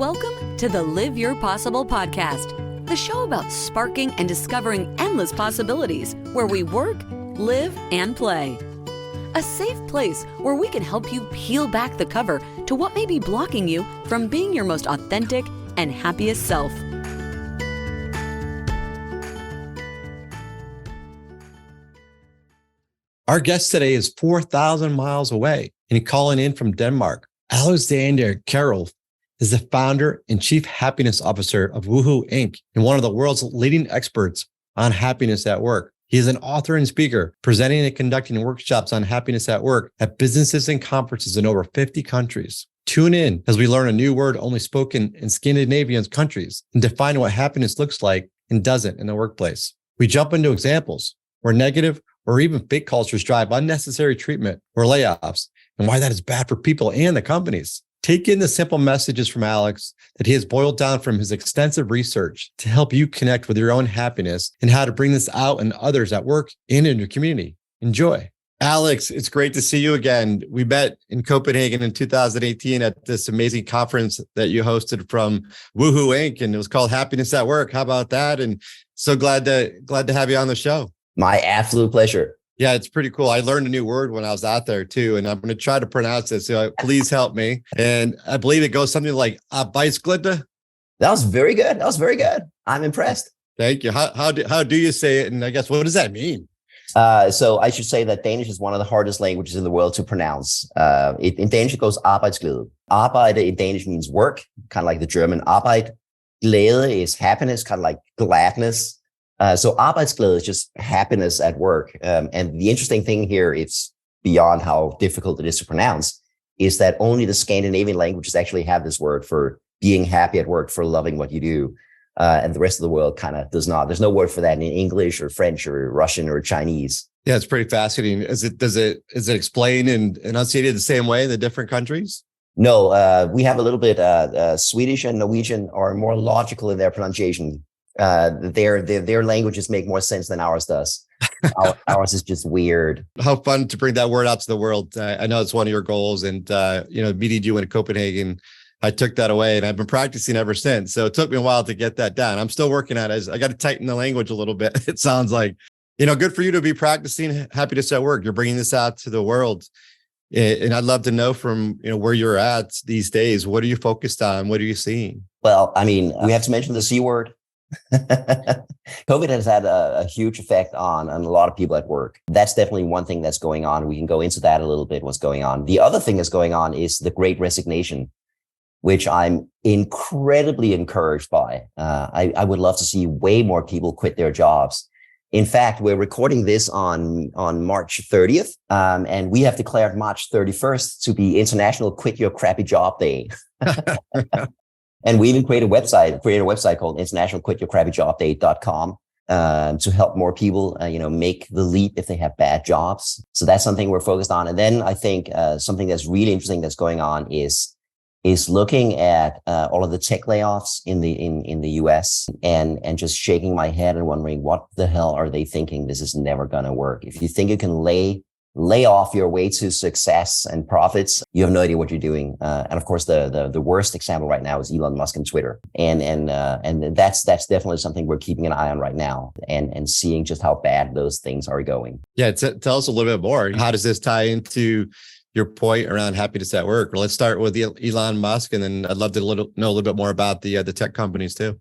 Welcome to the Live Your Possible podcast, the show about sparking and discovering endless possibilities where we work, live, and play. A safe place where we can help you peel back the cover to what may be blocking you from being your most authentic and happiest self. Our guest today is 4,000 miles away and calling in from Denmark. Alexander Kjerulf is the founder and chief happiness officer of Woohoo Inc. and one of the world's leading experts on happiness at work. He is an author and speaker, presenting and conducting workshops on happiness at work at businesses and conferences in over 50 countries. Tune in as we learn a new word only spoken in Scandinavian countries and define what happiness looks like and doesn't in the workplace. We jump into examples where negative or even fake cultures drive unnecessary treatment or layoffs, and why that is bad for people and the companies. Take in the simple messages from Alex that he has boiled down from his extensive research to help you connect with your own happiness and how to bring this out in others at work and in your community. Enjoy. Alex, it's great to see you again. We met in Copenhagen in 2018 at this amazing conference that you hosted from Woohoo Inc. and it was called Happiness at Work. How about that? And so glad to have you on the show. My absolute pleasure. Yeah, it's pretty cool. I learned a new word when I was out there too, and I'm going to try to pronounce it. So please help me. And I believe it goes something like Arbejdsglaede. That was very good. I'm impressed. Thank you. How do you say it? And I guess, what does that mean? So I should say that Danish is one of the hardest languages in the world to pronounce. In Danish, it goes Arbejdsglæde. Arbejde in Danish means work, kind of like the German Arbeit. Glæde is happiness, kind of like gladness. So Arbejdsglæde is just happiness at work. And the interesting thing here, it's beyond how difficult it is to pronounce, is that only the Scandinavian languages actually have this word for being happy at work, for loving what you do. And the rest of the world kind of does not. There's no word for that in English or French or Russian or Chinese. Yeah, it's pretty fascinating. Is it explained and enunciated the same way in the different countries? No, we have a little bit Swedish and Norwegian are more logical in their pronunciation. Their languages make more sense than ours does. Ours is just weird. How fun to bring that word out to the world. I know it's one of your goals, and meeting you in Copenhagen, I took that away and I've been practicing ever since. So it took me a while to get that down. I'm still working on it. I got to tighten the language a little bit. It sounds like, good for you to be practicing happiness at work. You're bringing this out to the world. And I'd love to know from, where you're at these days. What are you focused on? What are you seeing? Well, we have to mention the C word. COVID has had a huge effect on a lot of people at work. That's definitely one thing that's going on. We can go into that a little bit, what's going on. The other thing that's going on is the Great Resignation, which I'm incredibly encouraged by. I would love to see way more people quit their jobs. In fact, we're recording this on March 30th, and we have declared March 31st to be International Quit Your Crappy Job Day. And we even created a website called internationalquityourcrappyjobday.com to help more people, make the leap if they have bad jobs. So that's something we're focused on. And then I think something that's really interesting that's going on is looking at all of the tech layoffs in the US and just shaking my head and wondering, what the hell are they thinking? This is never going to work. If you think you can lay off your way to success and profits, you have no idea what you're doing. And of course, the worst example right now is Elon Musk and Twitter. And that's definitely something we're keeping an eye on right now and seeing just how bad those things are going. Yeah. Tell us a little bit more. How does this tie into your point around happiness at work? Well, let's start with Elon Musk, and then I'd love to know a little bit more about the tech companies too.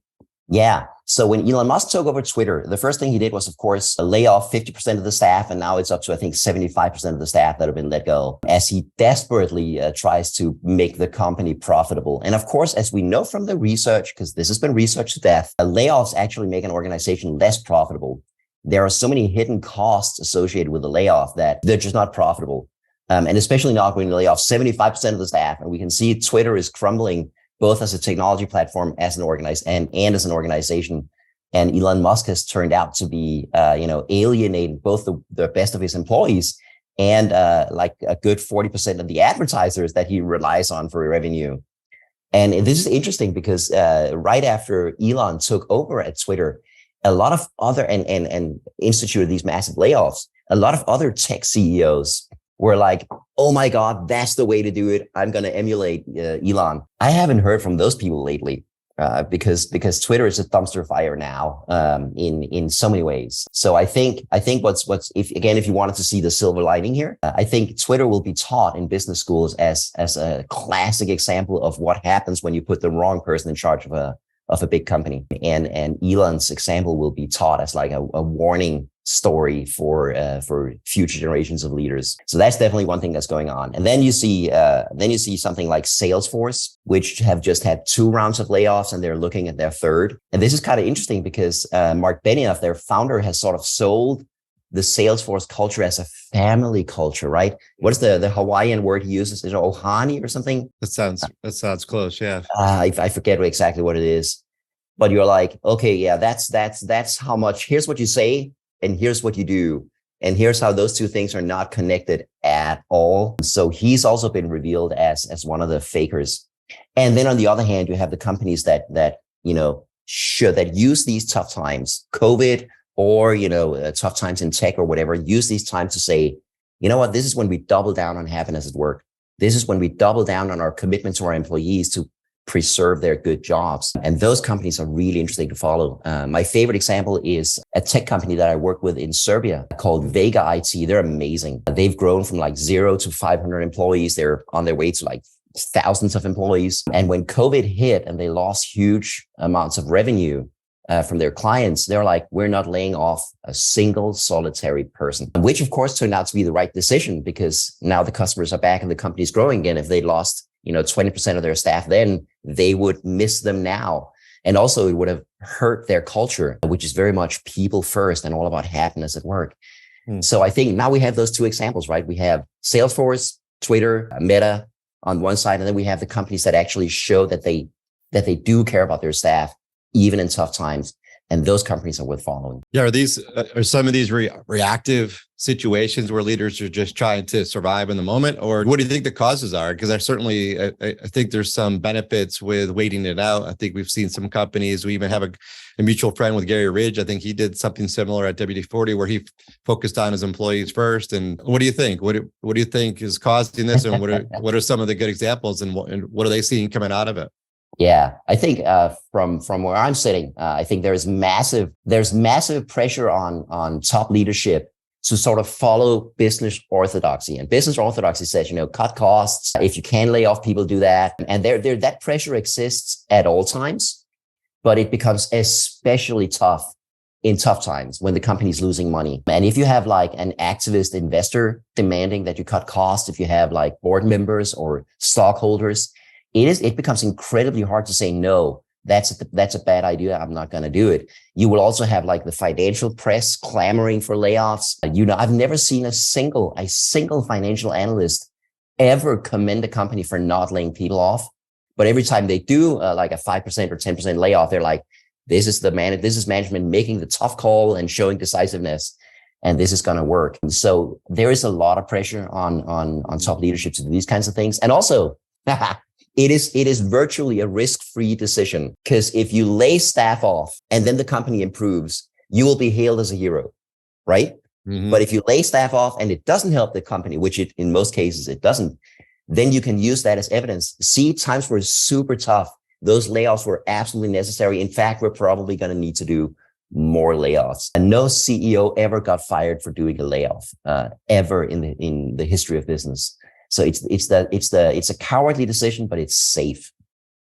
Yeah. So when Elon Musk took over Twitter, the first thing he did was, of course, lay off 50% of the staff. And now it's up to, I think, 75% of the staff that have been let go as he desperately tries to make the company profitable. And of course, as we know from the research, because this has been researched to death, layoffs actually make an organization less profitable. There are so many hidden costs associated with the layoff that they're just not profitable. And especially not when you lay off 75% of the staff. And we can see Twitter is crumbling both as a technology platform, as an and as an organization. And Elon Musk has turned out to be, alienating both the best of his employees and like a good 40% of the advertisers that he relies on for revenue. And this is interesting because right after Elon took over at Twitter, a lot of other and instituted these massive layoffs, a lot of other tech CEOs were like, oh my God, that's the way to do it. I'm going to emulate Elon. I haven't heard from those people lately. Because Twitter is a dumpster fire now, in so many ways. So I think if you wanted to see the silver lining here, I think Twitter will be taught in business schools as a classic example of what happens when you put the wrong person in charge of a big company. And Elon's example will be taught as like a warning story for future generations of leaders. So that's definitely one thing that's going on. And then you see something like Salesforce, which have just had 2 rounds of layoffs, and they're looking at their third. And this is kind of interesting because Mark Benioff, their founder, has sort of sold the Salesforce culture as a family culture, right? What is the Hawaiian word he uses? Is it ohani or something? That sounds close. Yeah. I forget exactly what it is, but you're like, okay, yeah, that's how much. Here's what you say, and here's what you do. And here's how those 2 things are not connected at all. So he's also been revealed as one of the fakers. And then on the other hand, you have the companies that use these tough times, COVID, or, tough times in tech or whatever, use these times to say, you know what, this is when we double down on happiness at work. This is when we double down on our commitment to our employees to preserve their good jobs. And those companies are really interesting to follow. My favorite example is a tech company that I work with in Serbia called Vega IT. They're amazing. They've grown from like 0 to 500 employees. They're on their way to like thousands of employees. And when COVID hit and they lost huge amounts of revenue from their clients, they're like, we're not laying off a single solitary person, which of course turned out to be the right decision, because now the customers are back and the company's growing again. If they lost 20% of their staff, then they would miss them now. And also it would have hurt their culture, which is very much people first and all about happiness at work. So I think now we have those 2 examples, right? We have Salesforce, Twitter, Meta on one side, and then we have the companies that actually show that they do care about their staff, even in tough times. And those companies are worth following. Yeah. Are some of these reactive situations where leaders are just trying to survive in the moment? Or what do you think the causes are? Because I think there's some benefits with waiting it out. I think we've seen some companies. We even have a mutual friend with Gary Ridge. I think he did something similar at WD-40 where he focused on his employees first. And what do you think? What do you think is causing this? And what are some of the good examples, and what are they seeing coming out of it? Yeah, I think from where I'm sitting, I think there's massive pressure on top leadership to sort of follow business orthodoxy. And business orthodoxy says, cut costs. If you can lay off people, do that. And that pressure exists at all times, but it becomes especially tough in tough times when the company's losing money. And if you have like an activist investor demanding that you cut costs, if you have like board members or stockholders, it becomes incredibly hard to say, no, that's a bad idea. I'm not going to do it. You will also have like the financial press clamoring for layoffs. I've never seen a single financial analyst ever commend a company for not laying people off. But every time they do like a 5% or 10% layoff, they're like, this is management making the tough call and showing decisiveness. And this is going to work. And so there is a lot of pressure on top leadership to do these kinds of things. And also, it is virtually a risk-free decision, because if you lay staff off and then the company improves, you will be hailed as a hero, right? Mm-hmm. But if you lay staff off and it doesn't help the company, which in most cases it doesn't, then you can use that as evidence. See, times were super tough. Those layoffs were absolutely necessary. In fact, we're probably going to need to do more layoffs. And no CEO ever got fired for doing a layoff, ever in the history of business. So it's a cowardly decision, but it's safe.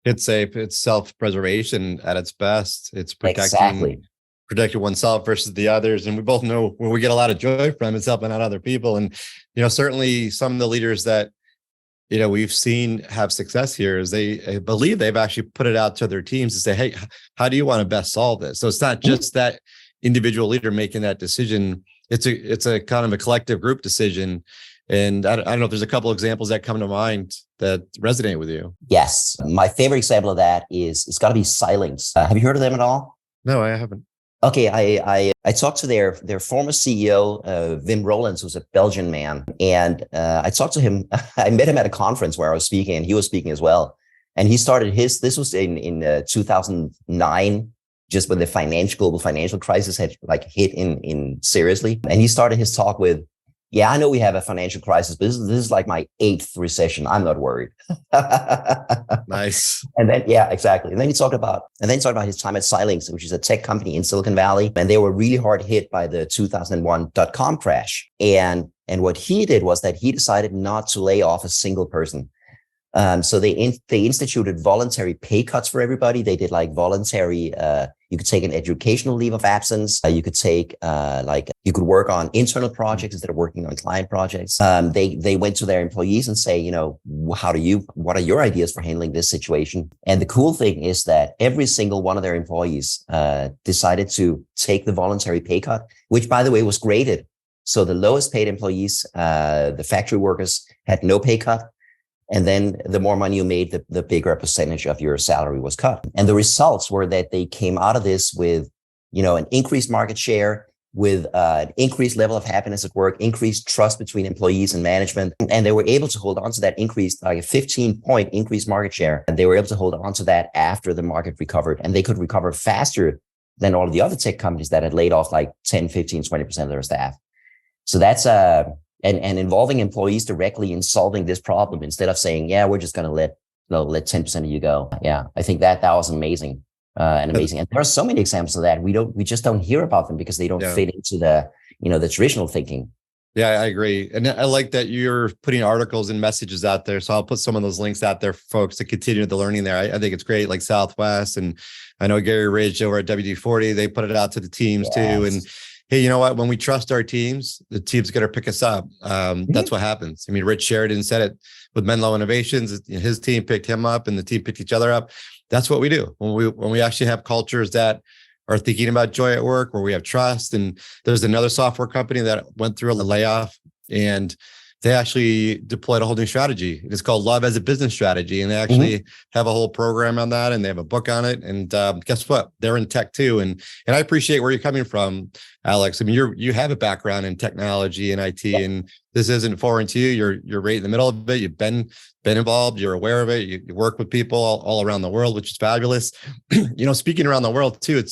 It's safe. It's self-preservation at its best. It's protecting oneself versus the others. And we both know where we get a lot of joy from is helping out other people. And, certainly some of the leaders that, we've seen have success here is I believe they've actually put it out to their teams to say, hey, how do you want to best solve this? So it's not just that individual leader making that decision. It's a kind of a collective group decision. And I don't know if there's a couple examples that come to mind that resonate with you. Yes. My favorite example of that it's got to be Xilinx. Have you heard of them at all? No, I haven't. Okay. I talked to their former CEO, Wim Rollens, who's a Belgian man. And I talked to him. I met him at a conference where I was speaking, and he was speaking as well. And he started this was in 2009, just when the global financial crisis had like hit in seriously. And he started his talk with, Yeah, I know we have a financial crisis, but this is like my 8th recession. I'm not worried. Nice. And then, yeah, exactly. And then he talked about his time at Xilinx, which is a tech company in Silicon Valley. And they were really hard hit by the 2001 dot-com crash. And what he did was that he decided not to lay off a single person. So they instituted voluntary pay cuts for everybody. They did like voluntary, you could take an educational leave of absence. You could take, you could work on internal projects instead of working on client projects. They went to their employees and say, what are your ideas for handling this situation? And the cool thing is that every single one of their employees, decided to take the voluntary pay cut, which by the way was graded. So the lowest paid employees, the factory workers, had no pay cut. And then the more money you made, the bigger a percentage of your salary was cut. And the results were that they came out of this with, an increased market share, with an increased level of happiness at work, increased trust between employees and management. And they were able to hold on to that increased, like a 15-point increased market share. And they were able to hold on to that after the market recovered. And they could recover faster than all of the other tech companies that had laid off like 10, 15, 20% of their staff. So that's and involving employees directly in solving this problem instead of saying, yeah, we're just going to let 10% of you go. Yeah, I think that was amazing and amazing. And there are so many examples of that. We just don't hear about them because they don't fit into the traditional thinking. Yeah, I agree. And I like that you're putting articles and messages out there. So I'll put some of those links out there for folks to continue the learning there. I think it's great, like Southwest. And I know Gary Ridge over at WD-40, they put it out to the teams too. And hey, you know what? When we trust our teams, the team's going to pick us up. That's what happens. I mean, Rich Sheridan said it with Menlo Innovations. His team picked him up and the team picked each other up. That's what we do when we actually have cultures that are thinking about joy at work, where we have trust. And there's another software company that went through a layoff, and they actually deployed a whole new strategy. It's called Love as a Business Strategy. And they actually have a whole program on that, and they have a book on it. And guess what? They're in tech too. And I appreciate where you're coming from, Alex. I mean, you have a background in technology and IT, and this isn't foreign to you. You're right in the middle of it. You've been involved. You're aware of it. You work with people all around the world, which is fabulous. Speaking around the world too,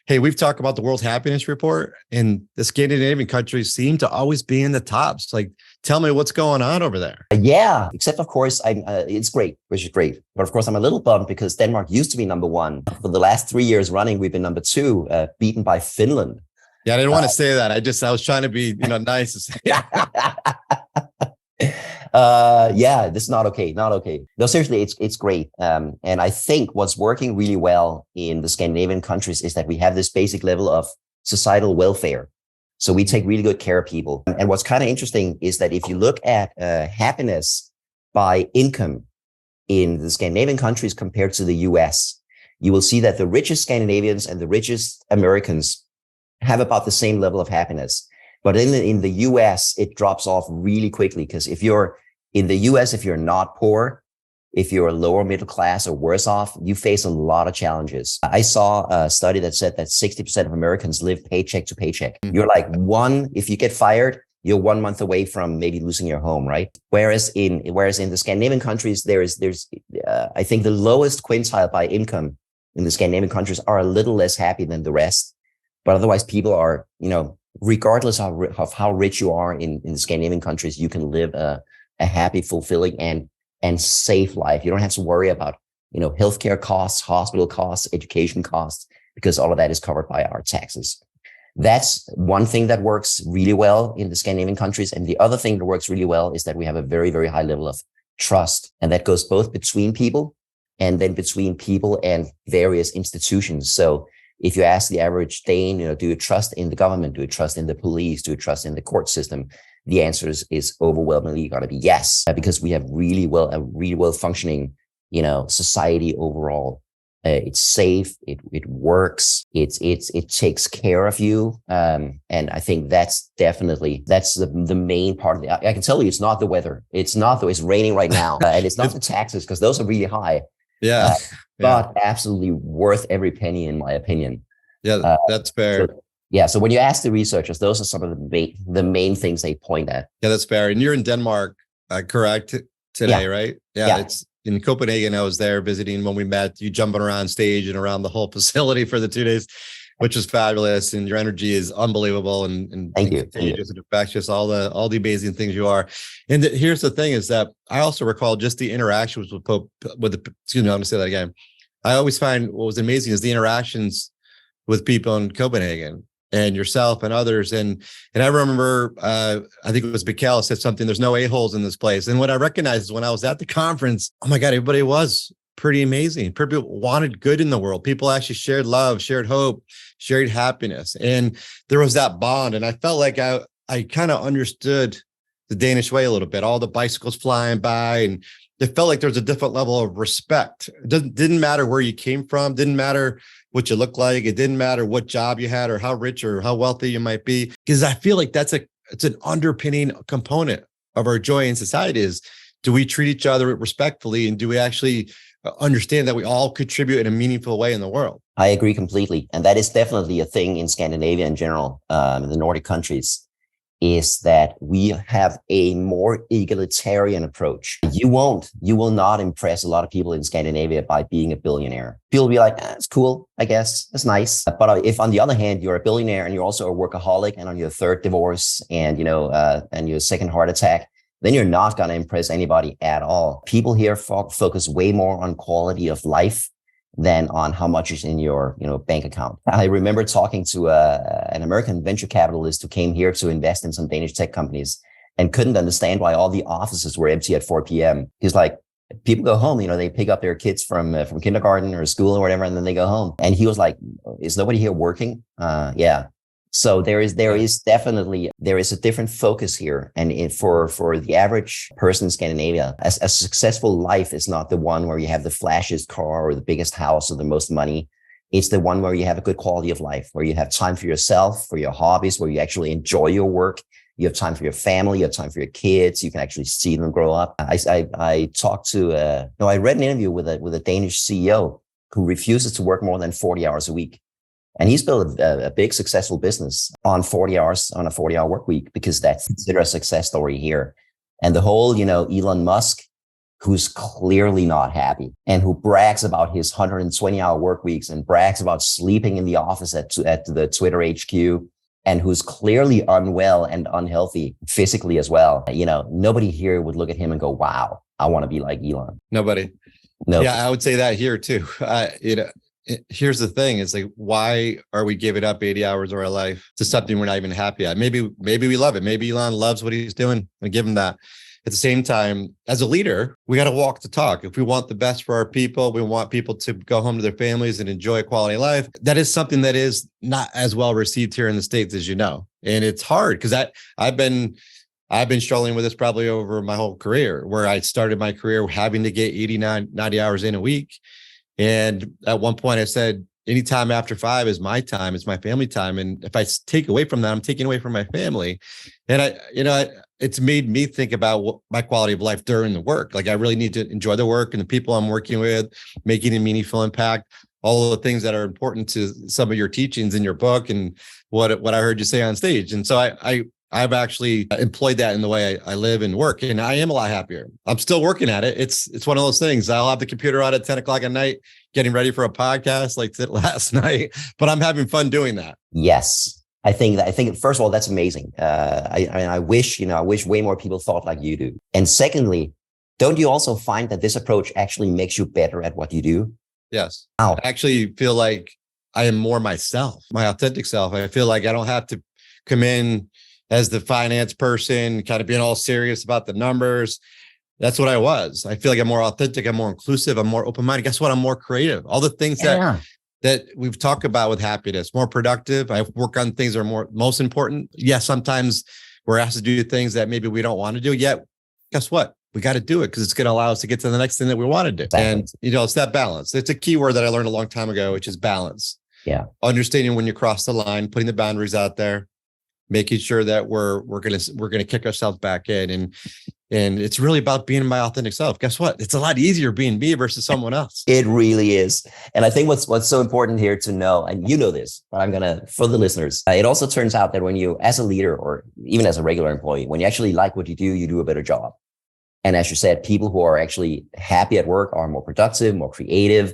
hey, we've talked about the World Happiness Report, and the Scandinavian countries seem to always be in the tops. Like, tell me what's going on over there. Yeah, except of course, it's great, which is great. But of course, I'm a little bummed because Denmark used to be number one. For the last 3 years running, we've been number 2, beaten by Finland. Yeah, I didn't want to say that. I was trying to be, nice. This is not okay. Not okay. No, seriously, it's great. And I think what's working really well in the Scandinavian countries is that we have this basic level of societal welfare. So we take really good care of people. And what's kind of interesting is that if you look at happiness by income in the Scandinavian countries compared to the US, you will see that the richest Scandinavians and the richest Americans have about the same level of happiness. But in the US, it drops off really quickly, because if you're in the US, if you're not poor, if you're lower middle class or worse off, you face a lot of challenges. I saw a study that said that 60% of Americans live paycheck to paycheck. You're like if you get fired, you're 1 month away from maybe losing your home, right? Whereas in the Scandinavian countries, there's I think the lowest quintile by income in the Scandinavian countries are a little less happy than the rest. But otherwise, people are, regardless of how rich you are in the Scandinavian countries, you can live a happy, fulfilling, and safe life. You don't have to worry about, healthcare costs, hospital costs, education costs, because all of that is covered by our taxes. That's one thing that works really well in the Scandinavian countries. And the other thing that works really well is that we have a very, very high level of trust. And that goes both between people and then between people and various institutions. So if you ask the average Dane, do you trust in the government? Do you trust in the police? Do you trust in the court system? The answer is overwhelmingly going to be yes, because we have a really well functioning, society overall. It's safe. It works. It takes care of you. And I think that's the main part of I can tell you, it's not the weather. It's raining right now, and it's not the taxes, because those are really high. Yeah. But absolutely worth every penny, in my opinion. Yeah, that's fair. So when you ask the researchers, those are some of the main things they point at. Yeah, that's fair. And you're in Denmark, correct, today, right? Yeah, it's in Copenhagen. I was there visiting when we met. You jumping around stage and around the whole facility for the 2 days. which is fabulous. And your energy is unbelievable and Thank you. contagious and infectious, all the amazing things you are. And here's the thing is that I also recall just the interactions with excuse me, I'm going to say that again. I always find what was amazing is the interactions with people in Copenhagen and yourself and others. And I remember, I think it was Mikkel said something, there's no a-holes in this place. And what I recognized is when I was at the conference, oh my God, everybody was pretty amazing. People wanted good in the world. People actually shared love, shared hope, shared happiness. And there was that bond. And I felt like I kind of understood the Danish way a little bit, all the bicycles flying by, and it felt like there was a different level of respect. It didn't matter where you came from, didn't matter what you look like, it didn't matter what job you had or how rich or how wealthy you might be. Because I feel like it's an underpinning component of our joy in society is, do we treat each other respectfully, and do we actually understand that we all contribute in a meaningful way in the world? I agree completely. And that is definitely a thing in Scandinavia in general, in the Nordic countries, is that we have a more egalitarian approach. You will not impress a lot of people in Scandinavia by being a billionaire. People will be like, it's cool, I guess, it's nice. But if on the other hand, you're a billionaire and you're also a workaholic and on your third divorce and, and your second heart attack, then you're not going to impress anybody at all. People here focus way more on quality of life than on how much is in your bank account. I remember talking to an American venture capitalist who came here to invest in some Danish tech companies and couldn't understand why all the offices were empty at 4 p.m. He's like, people go home, they pick up their kids from kindergarten or school or whatever, and then they go home. And he was like, is nobody here working? Yeah. So there is definitely a different focus here. And for the average person in Scandinavia, a successful life is not the one where you have the flashiest car or the biggest house or the most money. It's the one where you have a good quality of life, where you have time for yourself, for your hobbies, where you actually enjoy your work. You have time for your family, you have time for your kids. You can actually see them grow up. I read an interview with a Danish CEO who refuses to work more than 40 hours a week. And he's built a big successful business on 40 hours, on a 40-hour work week, because that's considered a success story here. And the whole, Elon Musk, who's clearly not happy and who brags about his 120-hour work weeks and brags about sleeping in the office at the Twitter HQ, and who's clearly unwell and unhealthy physically as well. Nobody here would look at him and go, wow, I want to be like Elon. Nobody. No. Yeah, I would say that here too. Here's the thing, is like, why are we giving up 80 hours of our life to something we're not even happy at? Maybe we love it. Maybe Elon loves what he's doing, and give him that. At the same time, as a leader, we got to walk the talk. If we want the best for our people, we want people to go home to their families and enjoy a quality life. That is something that is not as well received here in the States, as you know. And it's hard because I've been struggling with this probably over my whole career, where I started my career having to get 90 hours in a week. And at one point I said, anytime after 5 is my time, it's my family time. And if I take away from that, I'm taking away from my family. And it's made me think about my quality of life during the work. Like, I really need to enjoy the work and the people I'm working with, making a meaningful impact, all of the things that are important to some of your teachings in your book and what I heard you say on stage. And so I've actually employed that in the way I live and work, and I am a lot happier. I'm still working at it. It's one of those things. I'll have the computer on at 10 o'clock at night, getting ready for a podcast like last night, but I'm having fun doing that. Yes. I think first of all, that's amazing. I wish way more people thought like you do. And secondly, don't you also find that this approach actually makes you better at what you do? Yes. Wow. I actually feel like I am more myself, my authentic self. I feel like I don't have to come in as the finance person, kind of being all serious about the numbers. That's what I was. I feel like I'm more authentic. I'm more inclusive. I'm more open-minded. Guess what? I'm more creative. All the things that we've talked about with happiness, more productive. I work on things that are most important. Yes, sometimes we're asked to do things that maybe we don't want to do yet. Guess what? We got to do it because it's going to allow us to get to the next thing that we want to do. Exactly. And, it's that balance. It's a key word that I learned a long time ago, which is balance. Yeah. Understanding when you cross the line, putting the boundaries out there, making sure that we're gonna kick ourselves back in, and it's really about being my authentic self. Guess what? It's a lot easier being me versus someone else. It really is. And I think what's so important here to know, and you know this, but for the listeners, it also turns out that when you, as a leader or even as a regular employee, when you actually like what you do a better job. And as you said, people who are actually happy at work are more productive, more creative,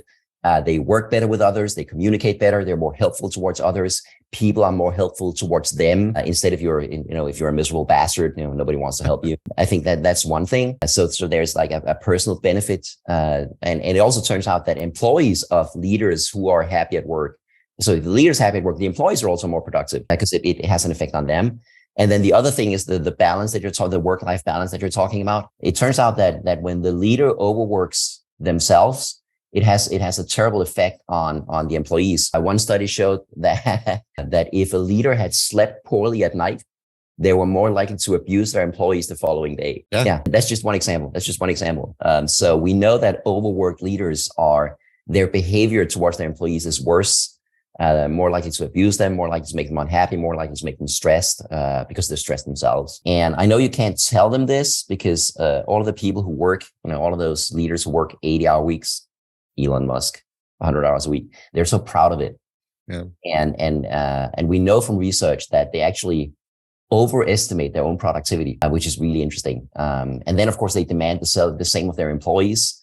They work better with others. They communicate better. They're more helpful towards others. People are more helpful towards them. Instead, if you're a miserable bastard, nobody wants to help you. I think that's one thing. So there's like a personal benefit. And it also turns out that employees of leaders who are happy at work. So if the leader's happy at work, the employees are also more productive because it has an effect on them. And then the other thing is the balance that you're talking, the work-life balance that you're talking about. It turns out that when the leader overworks themselves, it has a terrible effect on the employees. One study showed that if a leader had slept poorly at night, they were more likely to abuse their employees the following day. Yeah, that's just one example. So we know that overworked leaders their behavior towards their employees is worse. More likely to abuse them, more likely to make them unhappy, more likely to make them stressed because they're stressed themselves. And I know you can't tell them this because all of the people who work, all of those leaders who work 80-hour weeks, Elon Musk, 100 hours a week, they're so proud of it. Yeah. And we know from research that they actually overestimate their own productivity, which is really interesting. And then, of course, they demand the same of their employees,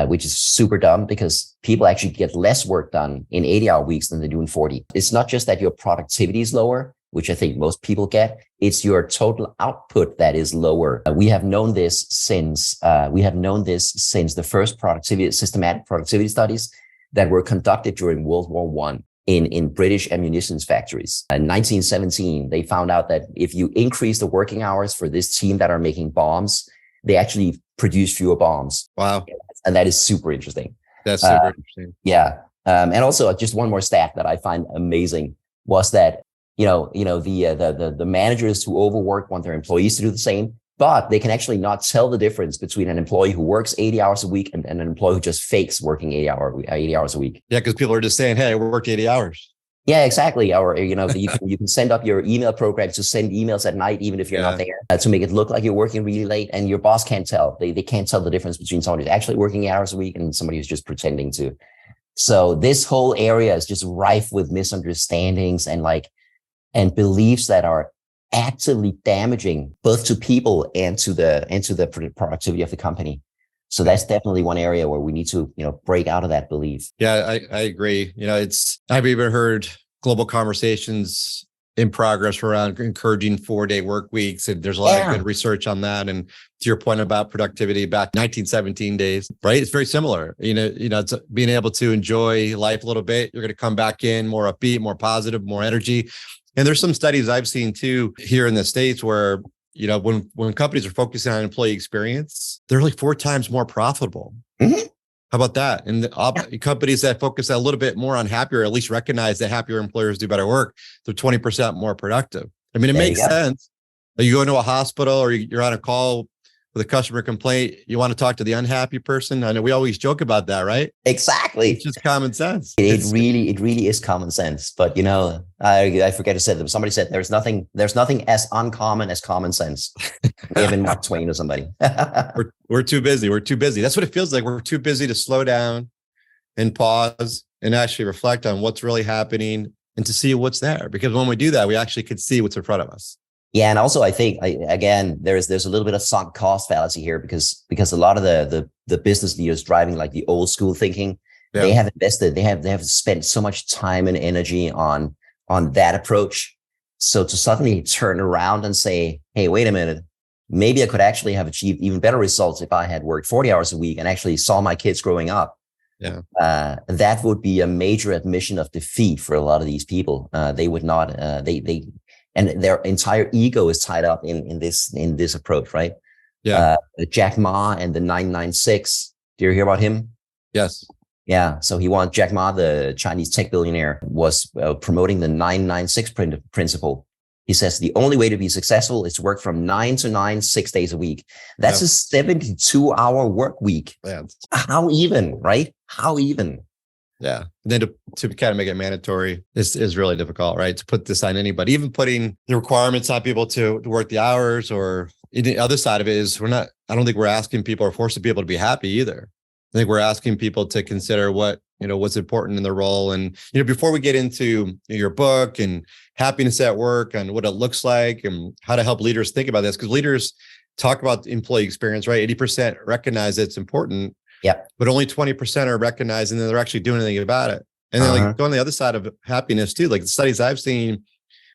which is super dumb because people actually get less work done in 80-hour weeks than they do in 40. It's not just that your productivity is lower, which I think most people get. It's your total output that is lower. We have known this since the first systematic productivity studies that were conducted during World War I in British ammunition factories. In 1917, they found out that if you increase the working hours for this team that are making bombs, they actually produce fewer bombs. Wow. And that is super interesting. That's super interesting. Yeah. And also just one more stat that I find amazing was that the managers who overwork want their employees to do the same, but they can actually not tell the difference between an employee who works 80 hours a week and an employee who just fakes working 80 hours a week. Yeah, because people are just saying, "Hey, I worked 80 hours." Yeah, exactly. Or you can send up your email programs to send emails at night, even if you're not there, to make it look like you're working really late, and your boss can't tell. They can't tell the difference between someone who's actually working 8 hours a week and somebody who's just pretending to. So this whole area is just rife with misunderstandings and beliefs that are actively damaging both to people and to the productivity of the company. So that's definitely one area where we need to, break out of that belief. Yeah, I agree. I've even heard global conversations in progress around encouraging 4-day work weeks. And there's a lot of good research on that. And to your point about productivity back 1917 days, right? It's very similar. It's being able to enjoy life a little bit. You're going to come back in more upbeat, more positive, more energy. And there's some studies I've seen too here in the States where, when companies are focusing on employee experience, they're like 4 times more profitable. Mm-hmm. How about that? And the companies that focus a little bit more on happier, at least recognize that happier employers do better work, they're 20% more productive. I mean, it makes sense. You go into a hospital or you're on a call with a customer complaint, you want to talk to the unhappy person. I know we always joke about that, right? Exactly. It's just common sense. It really is common sense. But I forget to say that somebody said there's nothing as uncommon as common sense. Even Mark Twain or somebody. We're too busy. We're too busy. That's what it feels like. We're too busy to slow down and pause and actually reflect on what's really happening and to see what's there. Because when we do that, we actually can see what's in front of us. Yeah, and also I think there's a little bit of sunk cost fallacy here because a lot of the business leaders driving like the old school thinking, they have spent so much time and energy on that approach. So to suddenly turn around and say, hey, wait a minute, maybe I could actually have achieved even better results if I had worked 40 hours a week and actually saw my kids growing up. Yeah, that would be a major admission of defeat for a lot of these people. They would not. And their entire ego is tied up in this approach, right? Yeah. Jack Ma and the 996. Do you hear about him? Yes. Yeah. So Jack Ma, the Chinese tech billionaire, was promoting the 996 principle. He says the only way to be successful is to work from 9 to 9, 6 days a week. That's a 72-hour work week. Yeah. How even, right? How even? Yeah. And then to kind of make it mandatory is really difficult, right? To put this on anybody, even putting the requirements on people to work the hours, or the other side of it is I don't think we're asking people or forcing people to be happy either. I think we're asking people to consider what's important in their role. And, before we get into your book and happiness at work and what it looks like and how to help leaders think about this, because leaders talk about employee experience, right? 80% recognize it's important. Yep. But only 20% are recognizing that they're actually doing anything about it. And then like go on the other side of happiness too, like the studies I've seen,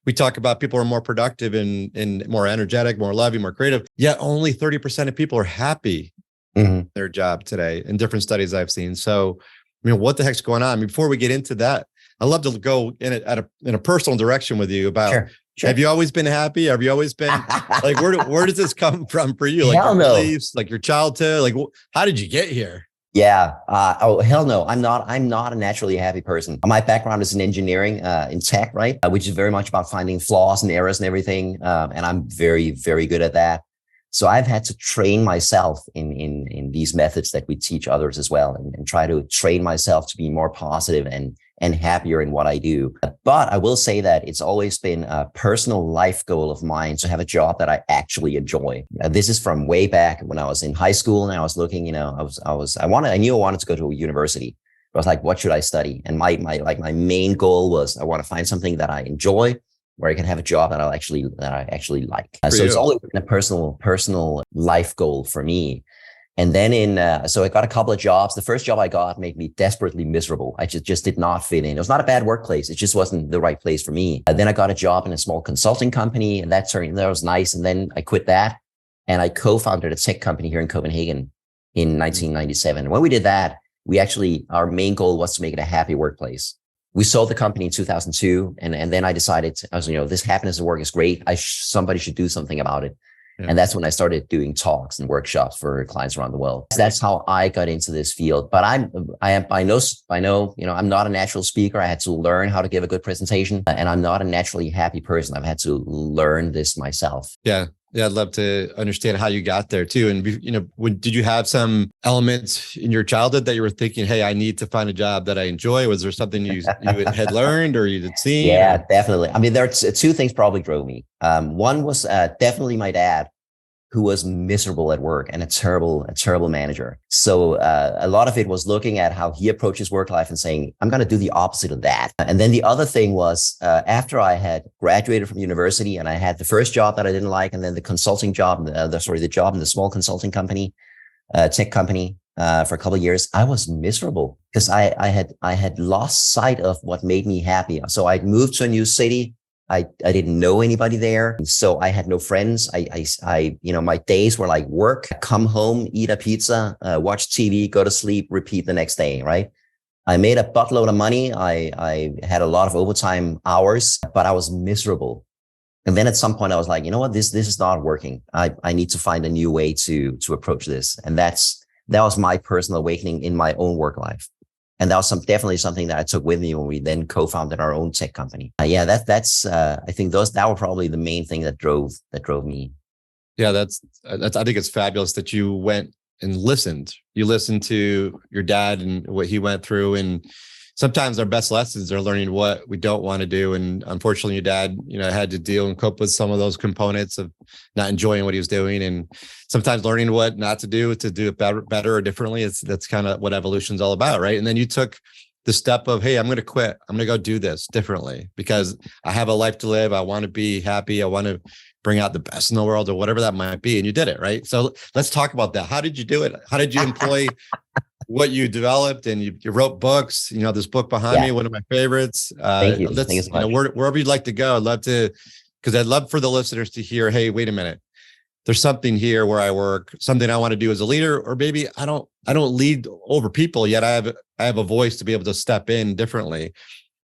we talk about people are more productive and more energetic, more loving, more creative, yet only 30% of people are happy in their job today in different studies I've seen. So, I mean, what the heck's going on? I mean, before we get into that, I'd love to go in a personal direction with you about, Sure. have you always been happy? Have you always been like, where does this come from for you? Like Hell your no. beliefs, like your childhood, like how did you get here? Yeah. Oh, hell no. I'm not a naturally happy person. My background is in engineering, in tech, right? Which is very much about finding flaws and errors and everything. And I'm very, very good at that. So I've had to train myself in these methods that we teach others as well, and try to train myself to be more positive and happier in what I do. But I will say that it's always been a personal life goal of mine to have a job that I actually enjoy. This is from way back when I was in high school, and I was looking, I knew I wanted to go to a university. I was like, what should I study? And my main goal was I want to find something that I enjoy, where I can have a job that I actually like. So it's always been a personal life goal for me. And then so I got a couple of jobs. The first job I got made me desperately miserable. I just did not fit in. It was not a bad workplace. It just wasn't the right place for me. Then I got a job in a small consulting company, and that was nice. And then I quit that, and I co-founded a tech company here in Copenhagen in 1997. When we did that, our main goal was to make it a happy workplace. We sold the company in 2002. And then I decided, this happiness at work is great. Somebody should do something about it. Yeah. And that's when I started doing talks and workshops for clients around the world. That's how I got into this field. But I know, I'm not a natural speaker. I had to learn how to give a good presentation, and I'm not a naturally happy person. I've had to learn this myself. Yeah. Yeah, I'd love to understand how you got there too. And, did you have some elements in your childhood that you were thinking, hey, I need to find a job that I enjoy? Was there something you had learned or you had seen? Yeah, definitely. I mean, there are two things probably drove me. One was definitely my dad, who was miserable at work and a terrible manager. So a lot of it was looking at how he approaches work life and saying, I'm going to do the opposite of that. And then the other thing was after I had graduated from university and I had the first job that I didn't like, and then the consulting job, the job in the small consulting company, tech company for a couple of years, I was miserable because I had lost sight of what made me happy. So I'd moved to a new city. I didn't know anybody there. So I had no friends. My days were like work, come home, eat a pizza, watch TV, go to sleep, repeat the next day, right? I made a buttload of money. I had a lot of overtime hours, but I was miserable. And then at some point I was like, you know what, this is not working. I need to find a new way to approach this. And that was my personal awakening in my own work life. And that was definitely something that I took with me when we then co-founded our own tech company. That's I think that were probably the main thing that drove me. Yeah, that's I think it's fabulous that you went and listened. You listened to your dad and what he went through. And sometimes our best lessons are learning what we don't want to do. And unfortunately, your dad, had to deal and cope with some of those components of not enjoying what he was doing, and sometimes learning what not to do it better or differently. That's kind of what evolution's all about, right? And then you took the step of, hey, I'm going to quit. I'm going to go do this differently because I have a life to live. I want to be happy. I want to bring out the best in the world or whatever that might be. And you did it, right? So let's talk about that. How did you do it? How did you employ what you developed? And you wrote books, this book behind me, one of my favorites. Thank you. Thank you so much. Wherever you'd like to go, because I'd love for the listeners to hear, hey, wait a minute. There's something here where I work, something I want to do as a leader, or maybe I don't lead over people yet. I have a voice to be able to step in differently.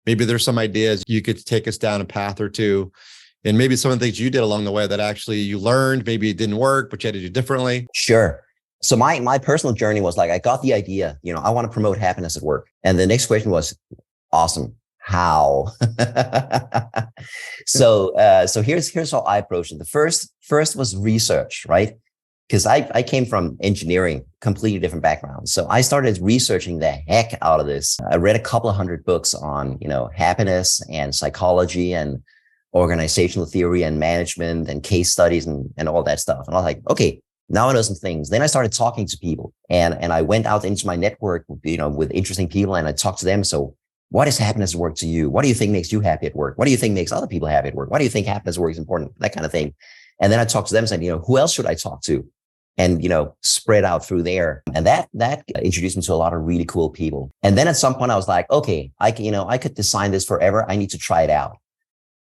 Maybe there's some ideas you could take us down a path or two. And maybe some of the things you did along the way that actually you learned, maybe it didn't work, but you had to do differently. Sure. So my personal journey was like, I got the idea, I want to promote happiness at work. And the next question was, awesome. How? So here's how I approached it. The first was research, right? Because I came from engineering, completely different background. So I started researching the heck out of this. I read a couple of 100 books on, happiness and psychology and organizational theory and management and case studies and all that stuff. And I was like, okay, now I know some things. Then I started talking to people and I went out into my network, with interesting people, and I talked to them. So what is happiness at work to you? What do you think makes you happy at work? What do you think makes other people happy at work? Why do you think happiness at work is important? That kind of thing. And then I talked to them saying, who else should I talk to? and, spread out through there. And that introduced me to a lot of really cool people. And then at some point I was like, okay, I could design this forever. I need to try it out.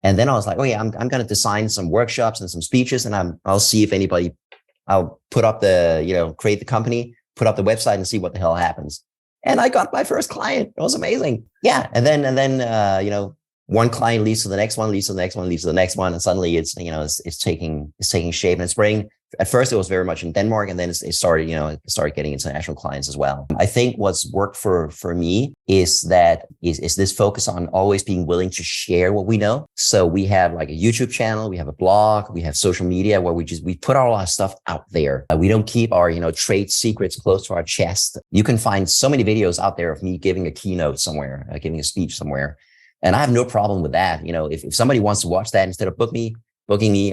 And then I was like, oh yeah, I'm going to design some workshops and some speeches, and I'll see if anybody, I'll put up create the company, put up the website and see what the hell happens. And I got my first client. It was amazing. Yeah. And then, one client leads to the next one, leads to the next one, leads to the next one. And suddenly it's taking shape and spreading. At first it was very much in Denmark, and then it started getting international clients as well. I think what's worked for me is this focus on always being willing to share what we know. So we have like a YouTube channel, we have a blog, we have social media where we put all our stuff out there. We don't keep our, trade secrets close to our chest. You can find so many videos out there of me giving a keynote somewhere, giving a speech somewhere. And I have no problem with that. If somebody wants to watch that instead of booking me,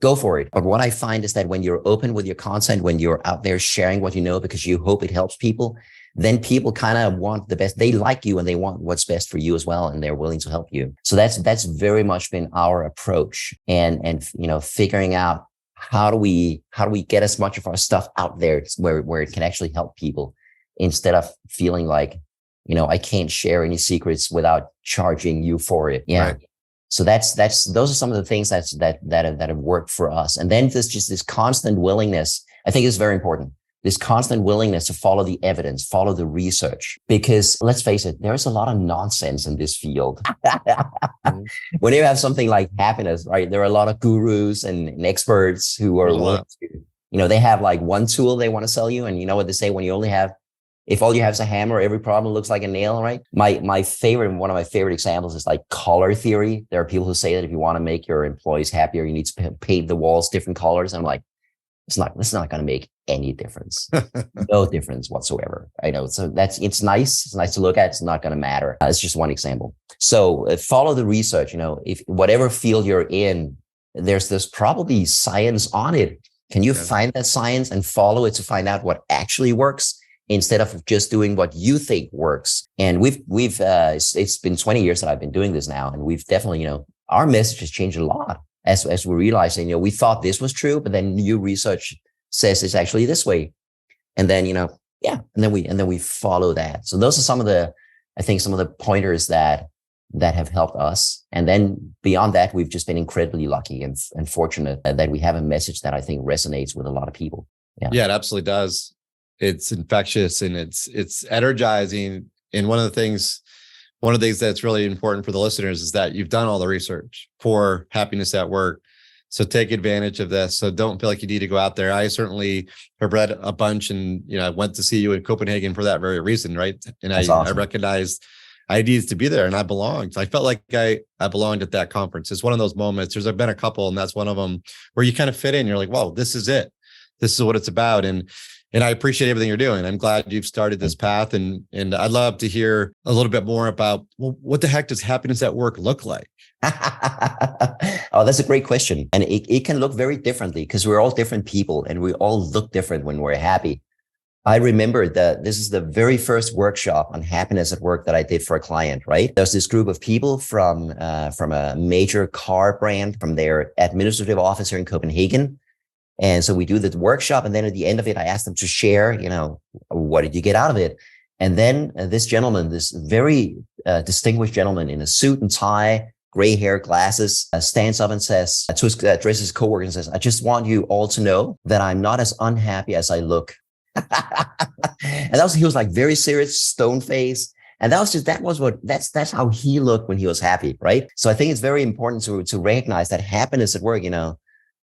go for it. But what I find is that when you're open with your content, when you're out there sharing what you know because you hope it helps people, then people kind of want the best. They like you and they want what's best for you as well, and they're willing to help you. So that's very much been our approach, and figuring out how do we get as much of our stuff out there where it can actually help people, instead of feeling like, I can't share any secrets without charging you for it. Yeah. Right. So those are some of the things that have worked for us. And then there's just this constant willingness. I think is very important. This constant willingness to follow the evidence, follow the research, because let's face it, there's a lot of nonsense in this field. When you have something like happiness, right? There are a lot of gurus and experts who are willing to, they have like one tool they want to sell you. And you know what they say, if all you have is a hammer, every problem looks like a nail, right? One of my favorite examples is like color theory. There are people who say that if you want to make your employees happier, you need to paint the walls different colors. And I'm like, it's not going to make any difference. No difference whatsoever. I know. So it's nice. It's nice to look at. It's not going to matter. It's just one example. So follow the research. If whatever field you're in, there's probably science on it. Can you find that science and follow it to find out what actually works, instead of just doing what you think works? And it's been 20 years that I've been doing this now. And we've definitely, our message has changed a lot as we realized, we thought this was true, but then new research says it's actually this way. And then, and then we follow that. So those are some of the pointers that have helped us. And then beyond that, we've just been incredibly lucky and fortunate that we have a message that I think resonates with a lot of people. Yeah, it absolutely does. It's infectious and it's energizing. And one of the things that's really important for the listeners is that you've done all the research for happiness at work. So take advantage of this. So don't feel like you need to go out there. I certainly have read a bunch, and I went to see you in Copenhagen for that very reason, right? And I recognized I needed to be there, and I belonged. I felt like I belonged at that conference. It's one of those moments. There's been a couple, and that's one of them where you kind of fit in. You're like, whoa, this is it. This is what it's about. And I appreciate everything you're doing. I'm glad you've started this path. And I'd love to hear a little bit more about, well, what the heck does happiness at work look like? Oh, that's a great question. And it can look very differently because we're all different people and we all look different when we're happy. I remember that this is the very first workshop on happiness at work that I did for a client, right? There's this group of people from a major car brand, from their administrative office here in Copenhagen. And so we do the workshop, and then at the end of it, I asked them to share, what did you get out of it? And then this gentleman, this very distinguished gentleman in a suit and tie, gray hair, glasses, stands up and says, addresses his coworker and says, I just want you all to know that I'm not as unhappy as I look. And he was like very serious, stone face. And that's how he looked when he was happy, right? So I think it's very important to recognize that happiness at work,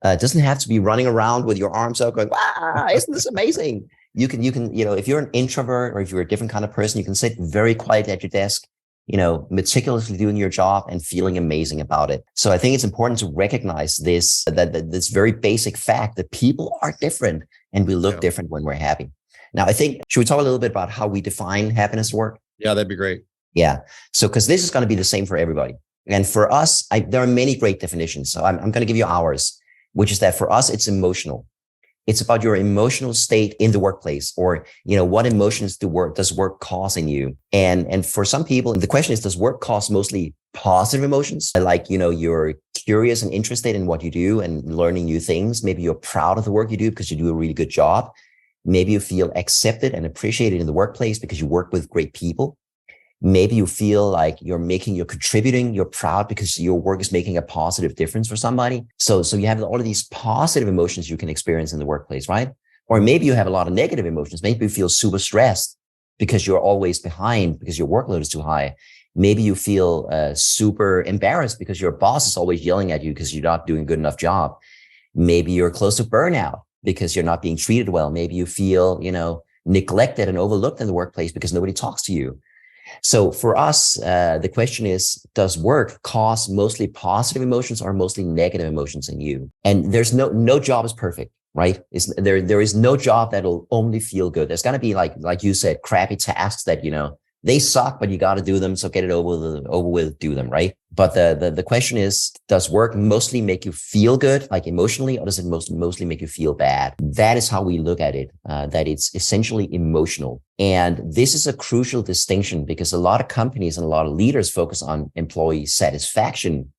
doesn't have to be running around with your arms out going, wow, isn't this amazing? You can, if you're an introvert or if you're a different kind of person, you can sit very quiet at your desk, meticulously doing your job and feeling amazing about it. So I think it's important to recognize this very basic fact that people are different and we look different when we're happy. Now, should we talk a little bit about how we define happiness at work? Yeah, that'd be great. Yeah. So, because this is going to be the same for everybody. And for us, there are many great definitions. So I'm going to give you ours, which is that for us, it's emotional. It's about your emotional state in the workplace, or, what emotions does work cause in you? And for some people, the question is, does work cause mostly positive emotions, like, you're curious and interested in what you do and learning new things. Maybe you're proud of the work you do because you do a really good job. Maybe you feel accepted and appreciated in the workplace because you work with great people. Maybe you feel like you're contributing, you're proud because your work is making a positive difference for somebody. So you have all of these positive emotions you can experience in the workplace, right? Or maybe you have a lot of negative emotions. Maybe you feel super stressed because you're always behind because your workload is too high. Maybe you feel super embarrassed because your boss is always yelling at you because you're not doing a good enough job. Maybe you're close to burnout because you're not being treated well. Maybe you feel, neglected and overlooked in the workplace because nobody talks to you. So for us, the question is, does work cause mostly positive emotions or mostly negative emotions in you? And there's no job is perfect, right? There is no job that'll only feel good. There's going to be, like you said, crappy tasks that, they suck, but you got to do them. So get it over with, do them, right? But the question is, does work mostly make you feel good, like emotionally, or does it mostly make you feel bad? That is how we look at it, that it's essentially emotional. And this is a crucial distinction because a lot of companies and a lot of leaders focus on employee satisfaction,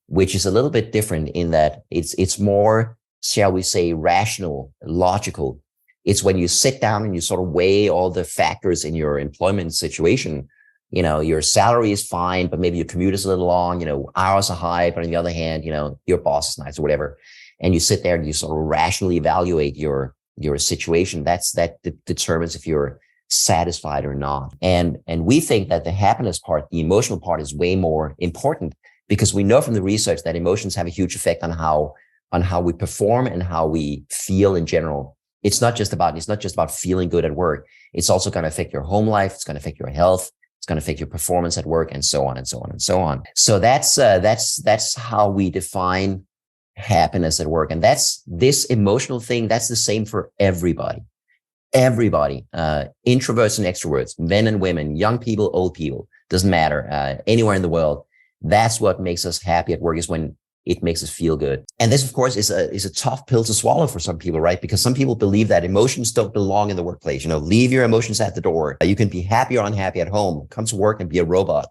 which is a little bit different in that it's more, shall we say, rational, logical. It's when you sit down and you sort of weigh all the factors in your employment situation. Your salary is fine, but maybe your commute is a little long, hours are high, but on the other hand, your boss is nice or whatever. And you sit there and you sort of rationally evaluate your situation. That determines if you're satisfied or not. And we think that the happiness part, the emotional part, is way more important because we know from the research that emotions have a huge effect on how we perform and how we feel in general. It's not just about feeling good at work. It's also going to affect your home life. It's going to affect your health. It's going to affect your performance at work, and so on and so on and so on. So that's how we define happiness at work. And that's this emotional thing. That's the same for everybody. Everybody, introverts and extroverts, men and women, young people, old people, doesn't matter, anywhere in the world. That's what makes us happy at work, is when it makes us feel good. And this, of course, is a tough pill to swallow for some people, right? Because some people believe that emotions don't belong in the workplace. Leave your emotions at the door. You can be happy or unhappy at home. Come to work and be a robot.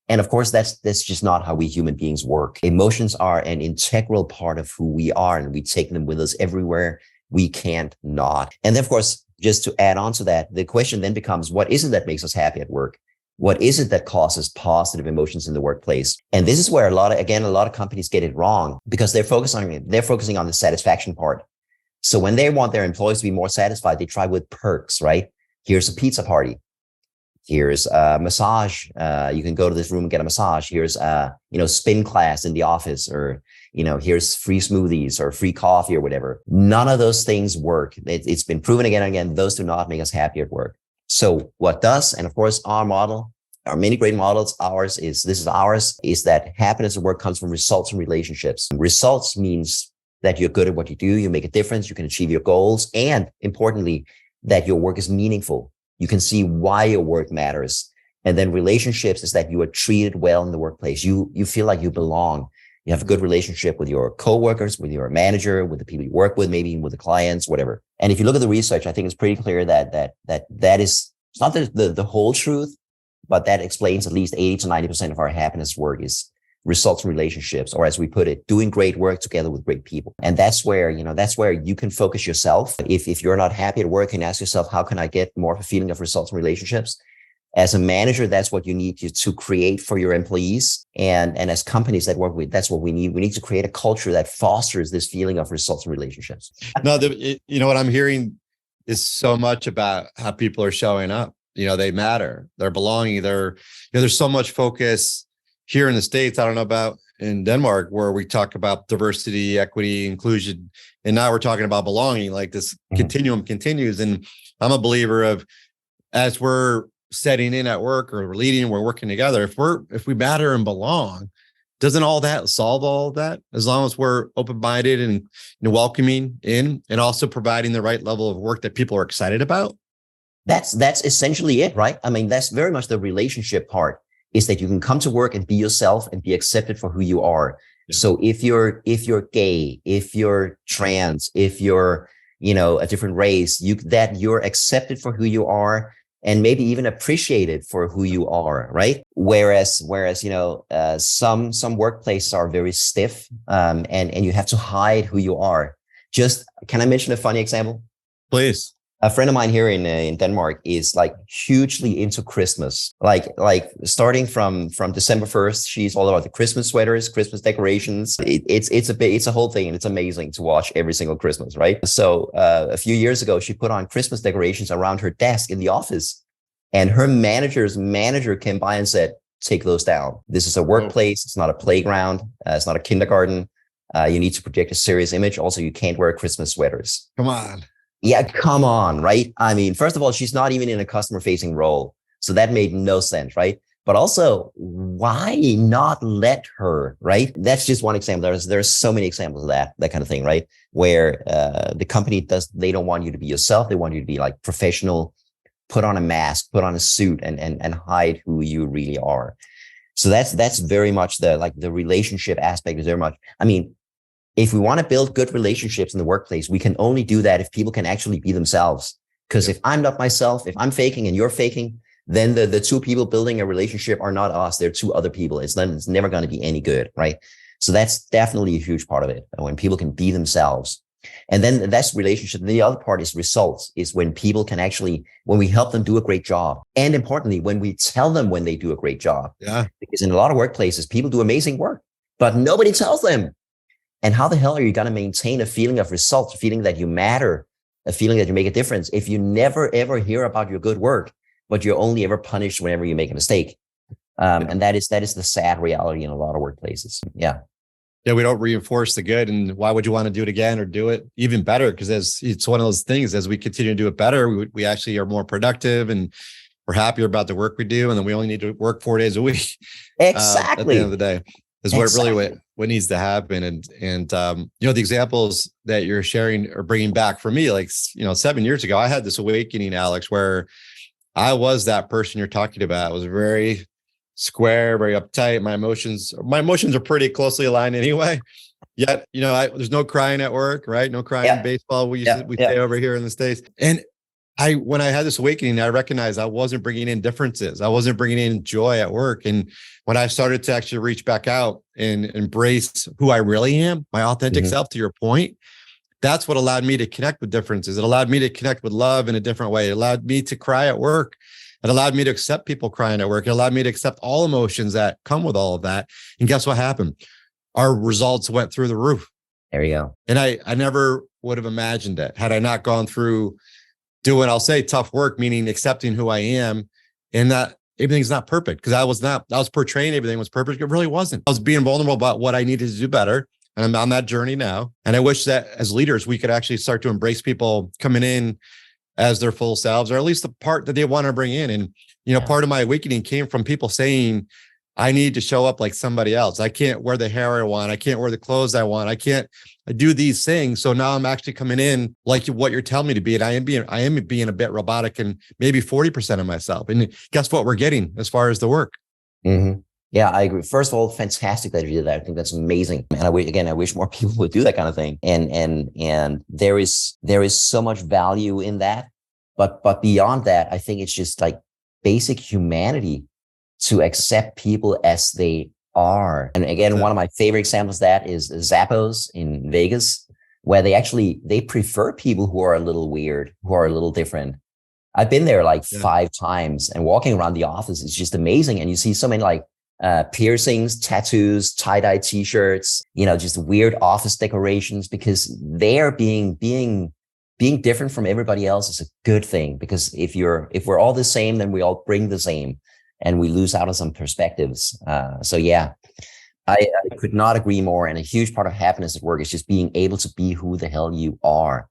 And of course, that's just not how we human beings work. Emotions are an integral part of who we are, and we take them with us everywhere. We can't not. And then, of course, just to add on to that, the question then becomes, what is it that makes us happy at work? What is it that causes positive emotions in the workplace? And this is where a lot of companies get it wrong, because they're focusing on the satisfaction part. So when they want their employees to be more satisfied, they try with perks, right? Here's a pizza party. Here's a massage. You can go to this room and get a massage. Here's spin class in the office, or here's free smoothies or free coffee or whatever. None of those things work. It's been proven again and again. Those do not make us happy at work. So what does? And of course, our model, our many great models, is that happiness at work comes from results and relationships. Results means that you're good at what you do, you make a difference, you can achieve your goals, and importantly, that your work is meaningful. You can see why your work matters. And then relationships is that you are treated well in the workplace. You feel like you belong. You have a good relationship with your coworkers, with your manager, with the people you work with, maybe even with the clients, whatever. And if you look at the research, I think it's pretty clear that is, it's not the whole truth, but that explains at least 80 to 90% of our happiness work is results from relationships, or as we put it, doing great work together with great people. And that's where you can focus yourself. If you're not happy at work, and ask yourself, how can I get more of a feeling of results from relationships? As a manager, that's what you need to create for your employees. And as companies that work with, that's what we need. We need to create a culture that fosters this feeling of results and relationships. No, what I'm hearing is so much about how people are showing up. They matter. They're belonging. There's so much focus here in the States. I don't know about in Denmark, where we talk about diversity, equity, inclusion, and now we're talking about belonging. Like this continuum continues. And I'm a believer of, as we're setting in at work or we're leading, we're working together, if we matter and belong, doesn't all that solve all of that? As long as we're open-minded and welcoming in, and also providing the right level of work that people are excited about. That's essentially it, right? I mean, that's very much the relationship part, is that you can come to work and be yourself and be accepted for who you are. Yeah. So if you're gay, if you're trans, if you're, a different race, you're accepted for who you are. and maybe even appreciated for who you are, right? Whereas some workplaces are very stiff, and you have to hide who you are. Can I mention a funny example? Please. A friend of mine here in Denmark is like hugely into Christmas. Like starting from December 1st, she's all about the Christmas sweaters, Christmas decorations. It's a whole thing, and it's amazing to watch every single Christmas, right? So a few years ago, she put on Christmas decorations around her desk in the office, and her manager's manager came by and said, "Take those down. This is a workplace. It's not a playground. It's not a kindergarten. You need to project a serious image. Also, you can't wear Christmas sweaters." Come on. Yeah, come on, right? I mean, first of all, she's not even in a customer-facing role, so that made no sense, right? But also, why not let her, right? That's just one example. There's so many examples of that kind of thing, right? Where the company they don't want you to be yourself. They want you to be like professional, put on a mask, put on a suit, and hide who you really are. So that's very much the relationship aspect is very much. I mean, if we want to build good relationships in the workplace, we can only do that if people can actually be themselves. Because if I'm not myself, if I'm faking and you're faking, then the two people building a relationship are not us. They're two other people. It's never going to be any good, right? So that's definitely a huge part of it, when people can be themselves. And then that's relationship. And the other part is results, is when people can actually, when we help them do a great job. And importantly, when we tell them when they do a great job. Yeah. Because in a lot of workplaces, people do amazing work, but nobody tells them. And how the hell are you going to maintain a feeling of results, a feeling that you matter, a feeling that you make a difference, if you never, ever hear about your good work, but you're only ever punished whenever you make a mistake? And that is the sad reality in a lot of workplaces. Yeah. Yeah, we don't reinforce the good. And why would you want to do it again or do it even better? Because it's one of those things, as we continue to do it better, we actually are more productive and we're happier about the work we do. And then we only need to work 4 days a week. Exactly. At the end of the day. Is what needs to happen. And the examples that you're sharing or bringing back for me, 7 years ago, I had this awakening, Alex, where I was that person you're talking about. I was very square, very uptight. My emotions are pretty closely aligned anyway. Yet, there's no crying at work, right? No crying in baseball. We say over here in the States. And when I had this awakening, I recognized I wasn't bringing in differences. I wasn't bringing in joy at work. And when I started to actually reach back out and embrace who I really am, my authentic self, to your point, that's what allowed me to connect with differences. It allowed me to connect with love in a different way. It allowed me to cry at work. It allowed me to accept people crying at work. It allowed me to accept all emotions that come with all of that. And guess what happened? Our results went through the roof. There you go. And I never would have imagined it had I not gone through doing, I'll say, tough work, meaning accepting who I am, and that everything's not perfect, because I was portraying everything was perfect. It really wasn't. I was being vulnerable about what I needed to do better. And I'm on that journey now. And I wish that as leaders, we could actually start to embrace people coming in as their full selves, or at least the part that they want to bring in. And, part of my awakening came from people saying, I need to show up like somebody else. I can't wear the hair I want. I can't wear the clothes I want. I can't do these things. So now I'm actually coming in like what you're telling me to be. And I am being a bit robotic and maybe 40% of myself. And guess what we're getting as far as the work? Mm-hmm. Yeah, I agree. First of all, fantastic that you did that. I think that's amazing. And I wish more people would do that kind of thing. And there is so much value in that. But beyond that, I think it's just like basic humanity to accept people as they are. And again, one of my favorite examples of that is Zappos in Vegas, where they prefer people who are a little weird, who are a little different. I've been there 5 times, and walking around the office is just amazing. And you see so many piercings, tattoos, tie-dye t-shirts, just weird office decorations, because they're being different from everybody else is a good thing. Because if we're all the same, then we all bring the same, and we lose out on some perspectives. So yeah, I could not agree more. And a huge part of happiness at work is just being able to be who the hell you are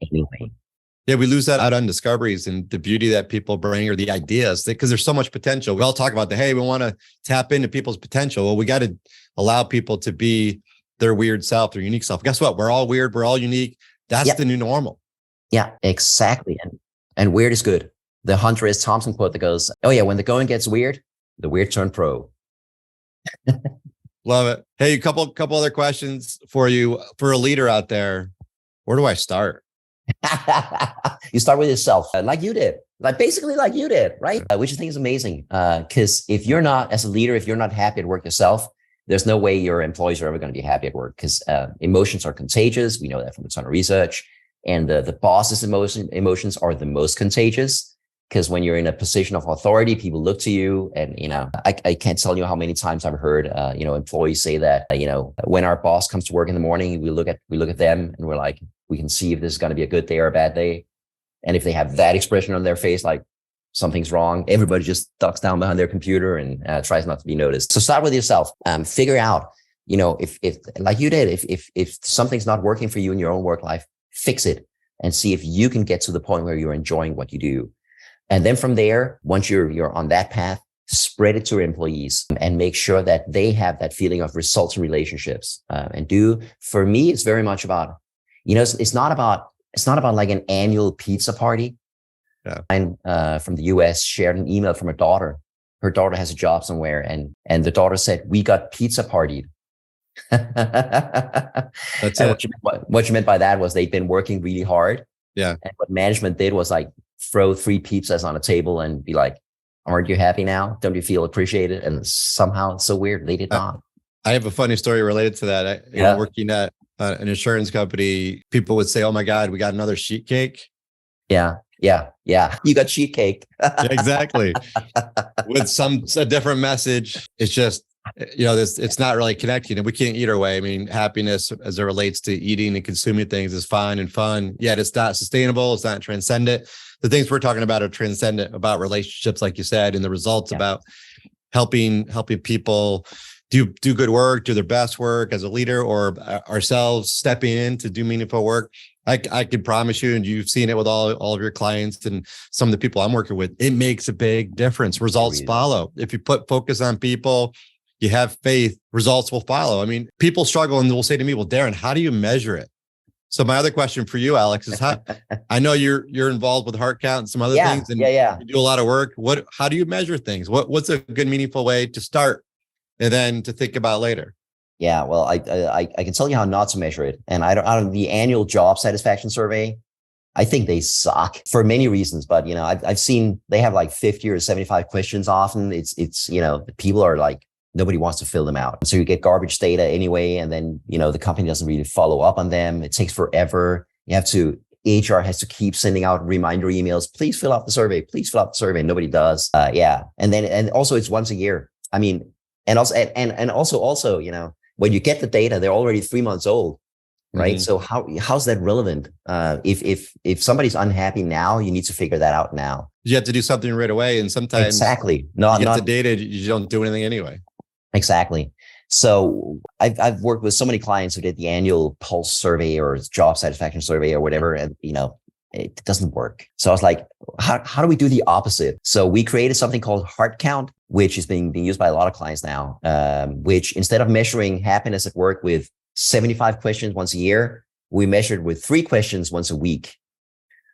anyway. Yeah, we lose that out on discoveries and the beauty that people bring, or the ideas, because there's so much potential. We all talk about we want to tap into people's potential. Well, we got to allow people to be their weird self, their unique self. Guess what? We're all weird. We're all unique. That's the new normal. Yeah, exactly. And weird is good. The Hunter S. Thompson quote that goes, "Oh yeah, when the going gets weird, the weird turn pro." Love it. Hey, a couple other questions for you. For a leader out there, where do I start? You start with yourself, like you did. like basically like you did, right? Which I think is amazing. Because if you're not, as a leader, if you're not happy at work yourself, there's no way your employees are ever going to be happy at work, because emotions are contagious. We know that from a ton of research. And the boss's emotions are the most contagious, because when you're in a position of authority, people look to you. And, I can't tell you how many times I've heard, employees say that, when our boss comes to work in the morning, we look at them and we're like, we can see if this is going to be a good day or a bad day. And if they have that expression on their face, like something's wrong, everybody just ducks down behind their computer and tries not to be noticed. So start with yourself. Figure out, if like you did, if something's not working for you in your own work life, fix it and see if you can get to the point where you're enjoying what you do. And then from there, once you're on that path, spread it to your employees and make sure that they have that feeling of results and relationships. For me, it's very much about, it's not about like an annual pizza party. Yeah. And from the US shared an email from her daughter. Her daughter has a job somewhere, and the daughter said, "We got pizza partied." That's and it. What you meant by that was they'd been working really hard. Yeah. And what management did was like throw 3 pizzas on a table and be like, "Aren't you happy now? Don't you feel appreciated?" And somehow it's so weird, they did not. I have a funny story related to that. Working at an insurance company, people would say, "Oh my God, we got another sheet cake." Yeah. You got sheet cake. Yeah, exactly. With a different message. It's just, it's not really connecting, and we can't eat our way. I mean, happiness as it relates to eating and consuming things is fine and fun, yet it's not sustainable. It's not transcendent. The things we're talking about are transcendent, about relationships, like you said, and the results about helping people do good work, do their best work as a leader, or ourselves stepping in to do meaningful work. I can promise you, and you've seen it with all of your clients and some of the people I'm working with, it makes a big difference. Results follow. If you put focus on people, you have faith, results will follow. I mean, people struggle and will say to me, "Well, Darren, how do you measure it?" So my other question for you, Alex, is how I know you're involved with heart count and some other things, and you do a lot of work. How do you measure things? What's a good, meaningful way to start and then to think about later? Yeah, well, I can tell you how not to measure it. And I don't the annual job satisfaction survey, I think they suck for many reasons. But, I've seen they have like 50 or 75 questions often. It's people are like, nobody wants to fill them out. So you get garbage data anyway. And then, the company doesn't really follow up on them. It takes forever. HR has to keep sending out reminder emails. Please fill out the survey. Please fill out the survey. Nobody does. And also it's once a year. I mean, and also, when you get the data, they're already 3 months old, right? Mm-hmm. So how's that relevant? If somebody's unhappy now, you need to figure that out now. You have to do something right away, and sometimes exactly not the data, you don't do anything anyway. Exactly. So I've worked with so many clients who did the annual pulse survey or job satisfaction survey or whatever, and it doesn't work. So I was like, how do we do the opposite? So we created something called heart count, which is being used by a lot of clients now, which instead of measuring happiness at work with 75 questions once a year, we measured with 3 questions once a week.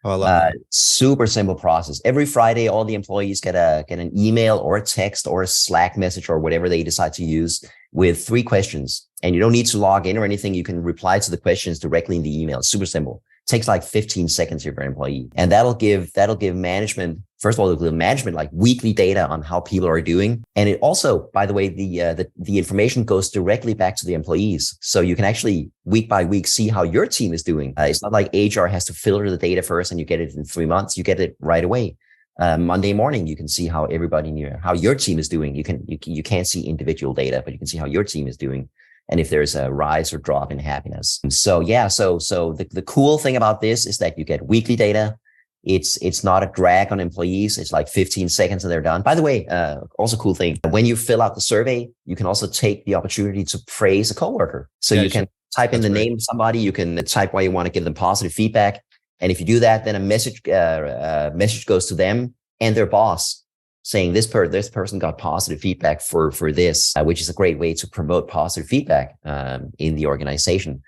Oh, I love that. Super simple process. Every Friday, all the employees get an email or a text or a Slack message or whatever they decide to use with 3 questions. And you don't need to log in or anything. You can reply to the questions directly in the email. It's super simple. It takes like 15 seconds for your employee. And that'll give management, first of all, it'll give management like weekly data on how people are doing. And it also, by the way, the information goes directly back to the employees. So you can actually week by week see how your team is doing. It's not like HR has to filter the data first and you get it in 3 months. You get it right away. Monday morning, you can see how how your team is doing. You can't see individual data, but you can see how your team is doing, and if there's a rise or drop in happiness. So the cool thing about this is that you get weekly data. It's not a drag on employees. It's like 15 seconds and they're done. By the way, also cool thing, when you fill out the survey, you can also take the opportunity to praise a coworker. So you can type in the name of somebody. You can type why you want to give them positive feedback. And if you do that, then a message goes to them and their boss saying this person got positive feedback for this, which is a great way to promote positive feedback in the organization.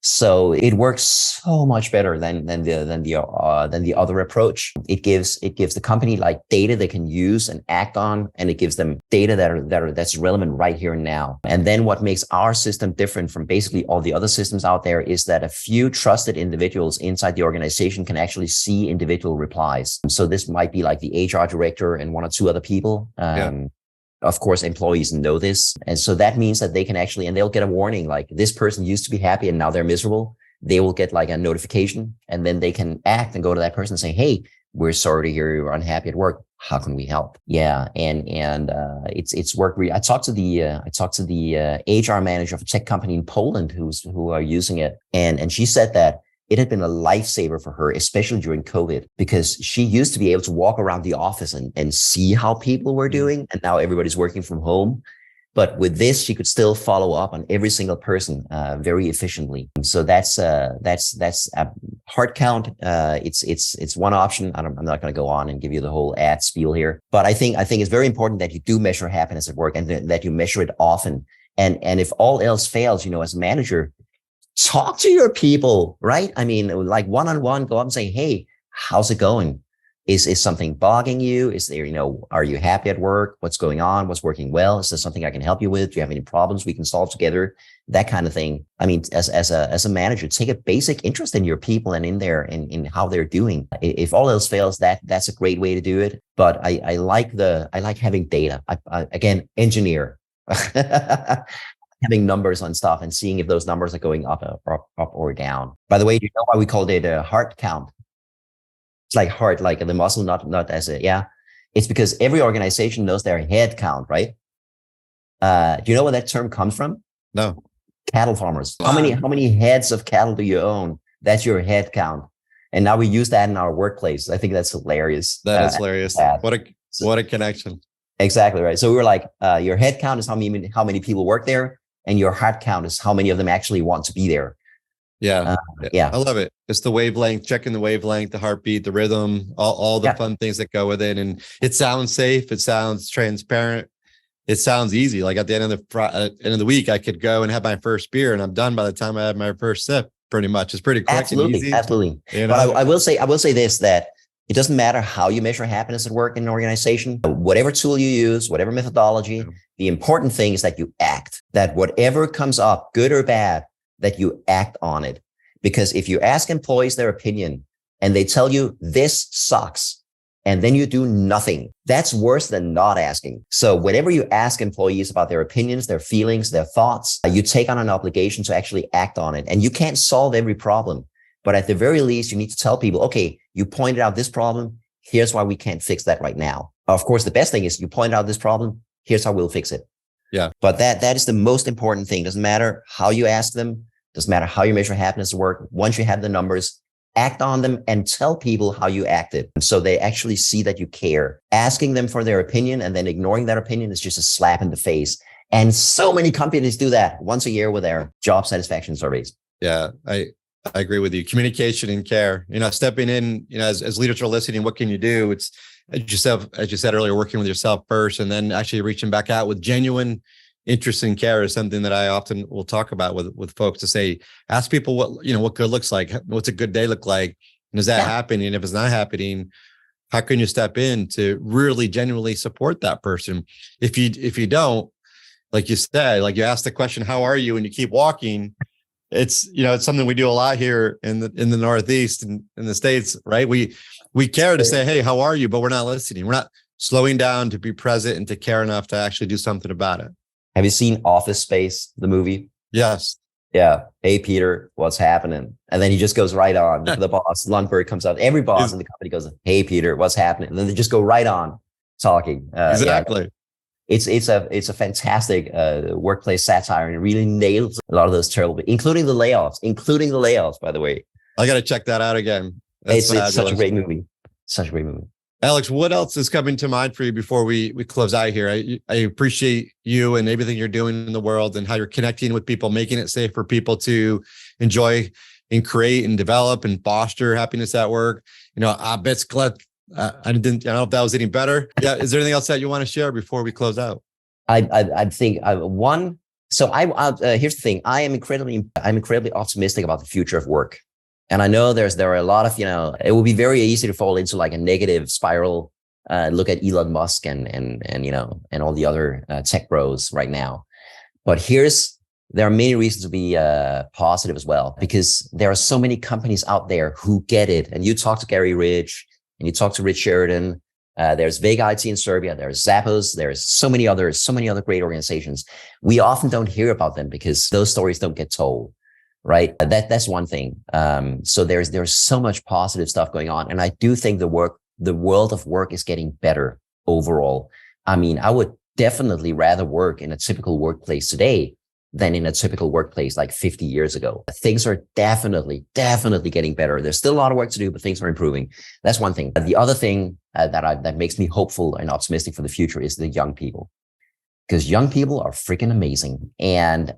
So it works so much better than the other approach. It gives the company like data they can use and act on, and it gives them data that's relevant right here and now. And then what makes our system different from basically all the other systems out there is that a few trusted individuals inside the organization can actually see individual replies. So this might be like the HR director and one or two other people. Of course, employees know this. And so that means that they can actually, and they'll get a warning, like this person used to be happy and now they're miserable. They will get like a notification, and then they can act and go to that person and say, hey, we're sorry to hear you're unhappy at work. How can we help? Yeah. And it's worked. I talked to the HR manager of a tech company in Poland who are using it. And she said that it had been a lifesaver for her, especially during COVID, because she used to be able to walk around the office and see how people were doing. And now everybody's working from home. But with this, she could still follow up on every single person very efficiently. So that's a heart count. It's one option. I'm not going to go on and give you the whole ad spiel here, but I think it's very important that you do measure happiness at work, and that you measure it often. And if all else fails, as a manager, talk to your people, right? I mean, like one-on-one, go up and say, hey, how's it going? Is something bogging you? Is there, are you happy at work? What's going on? What's working well? Is there something I can help you with? Do you have any problems we can solve together? That kind of thing. I mean, as a manager, take a basic interest in your people and in how they're doing. If all else fails, that's a great way to do it. But I like having data. Again, engineer. Having numbers on stuff and seeing if those numbers are going up or down. By the way, do you know why we called it a heart count? It's like heart, like the muscle, not as it's because every organization knows their head count, right? Do you know where that term comes from? No. Cattle farmers. Wow. How many heads of cattle do you own? That's your head count. And now we use that in our workplace. I think that's hilarious. That is hilarious. What a connection. Exactly right. So we were like, your head count is how many people work there, and your heart count is how many of them actually want to be there. Yeah. I love it. It's the wavelength, checking the wavelength, the heartbeat, the rhythm, all the fun things that go with it. And it sounds safe. It sounds transparent. It sounds easy. Like at the end of the week, I could go and have my first beer, and I'm done by the time I have my first sip. Pretty much, it's pretty quick and easy. Absolutely. But I will say this, that it doesn't matter how you measure happiness at work in an organization, whatever tool you use, whatever methodology, the important thing is that you act, that whatever comes up, good or bad, that you act on it. Because if you ask employees their opinion and they tell you this sucks, and then you do nothing, that's worse than not asking. So whenever you ask employees about their opinions, their feelings, their thoughts, you take on an obligation to actually act on it. And you can't solve every problem, but at the very least, you need to tell people, okay, you pointed out this problem. Here's why we can't fix that right now. Of course, the best thing is you point out this problem. Here's how we'll fix it. Yeah. But that is the most important thing. Doesn't matter how you ask them. Doesn't matter how you measure happiness at work. Once you have the numbers, act on them and tell people how you acted. So they actually see that you care. Asking them for their opinion and then ignoring that opinion is just a slap in the face. And so many companies do that once a year with their job satisfaction surveys. Yeah, I agree with you. Communication and care, stepping in, as leaders are listening, what can you do? It's as you said earlier, working with yourself first, and then actually reaching back out with genuine interest and care is something that I often will talk about with folks, to say, ask people what good looks like. What's a good day look like? And is that happening? And if it's not happening, how can you step in to really genuinely support that person? If you don't, like you said, like you ask the question, how are you? And you keep walking. It's something we do a lot here in the Northeast and in the States, right? We care to say, hey, how are you? But we're not listening. We're not slowing down to be present and to care enough to actually do something about it. Have you seen Office Space, the movie? Yes. Yeah. Hey, Peter, what's happening? And then he just goes right on. The boss, Lundberg, comes out. Every boss in the company goes, hey, Peter, what's happening? And then they just go right on talking. Exactly. Yeah. It's a fantastic workplace satire, and it really nails a lot of those terrible, including the layoffs, by the way. I got to check that out again. It's such a great movie. Alex, what else is coming to mind for you before we close out here? I appreciate you and everything you're doing in the world and how you're connecting with people, making it safe for people to enjoy and create and develop and foster happiness at work. Arbejdsglaede. I don't know if that was any better. Yeah. Is there anything else that you want to share before we close out? I think one, So here's the thing. I'm incredibly optimistic about the future of work. And I know there are a lot of, it will be very easy to fall into like a negative spiral. Look at Elon Musk and all the other tech bros right now. But there are many reasons to be positive as well, because there are so many companies out there who get it. And you talk to Gary Ridge and you talk to Rich Sheridan. There's Vega IT in Serbia. There's Zappos. There's so many other great organizations. We often don't hear about them because those stories don't get told, right? That's one thing. So there's so much positive stuff going on, and I do think the world of work is getting better overall. I mean, I would definitely rather work in a typical workplace today than in a typical workplace like 50 years ago. Things are definitely getting better. There's still a lot of work to do, but things are improving. That's one thing. The other thing that makes me hopeful and optimistic for the future is the young people, because young people are freaking amazing, and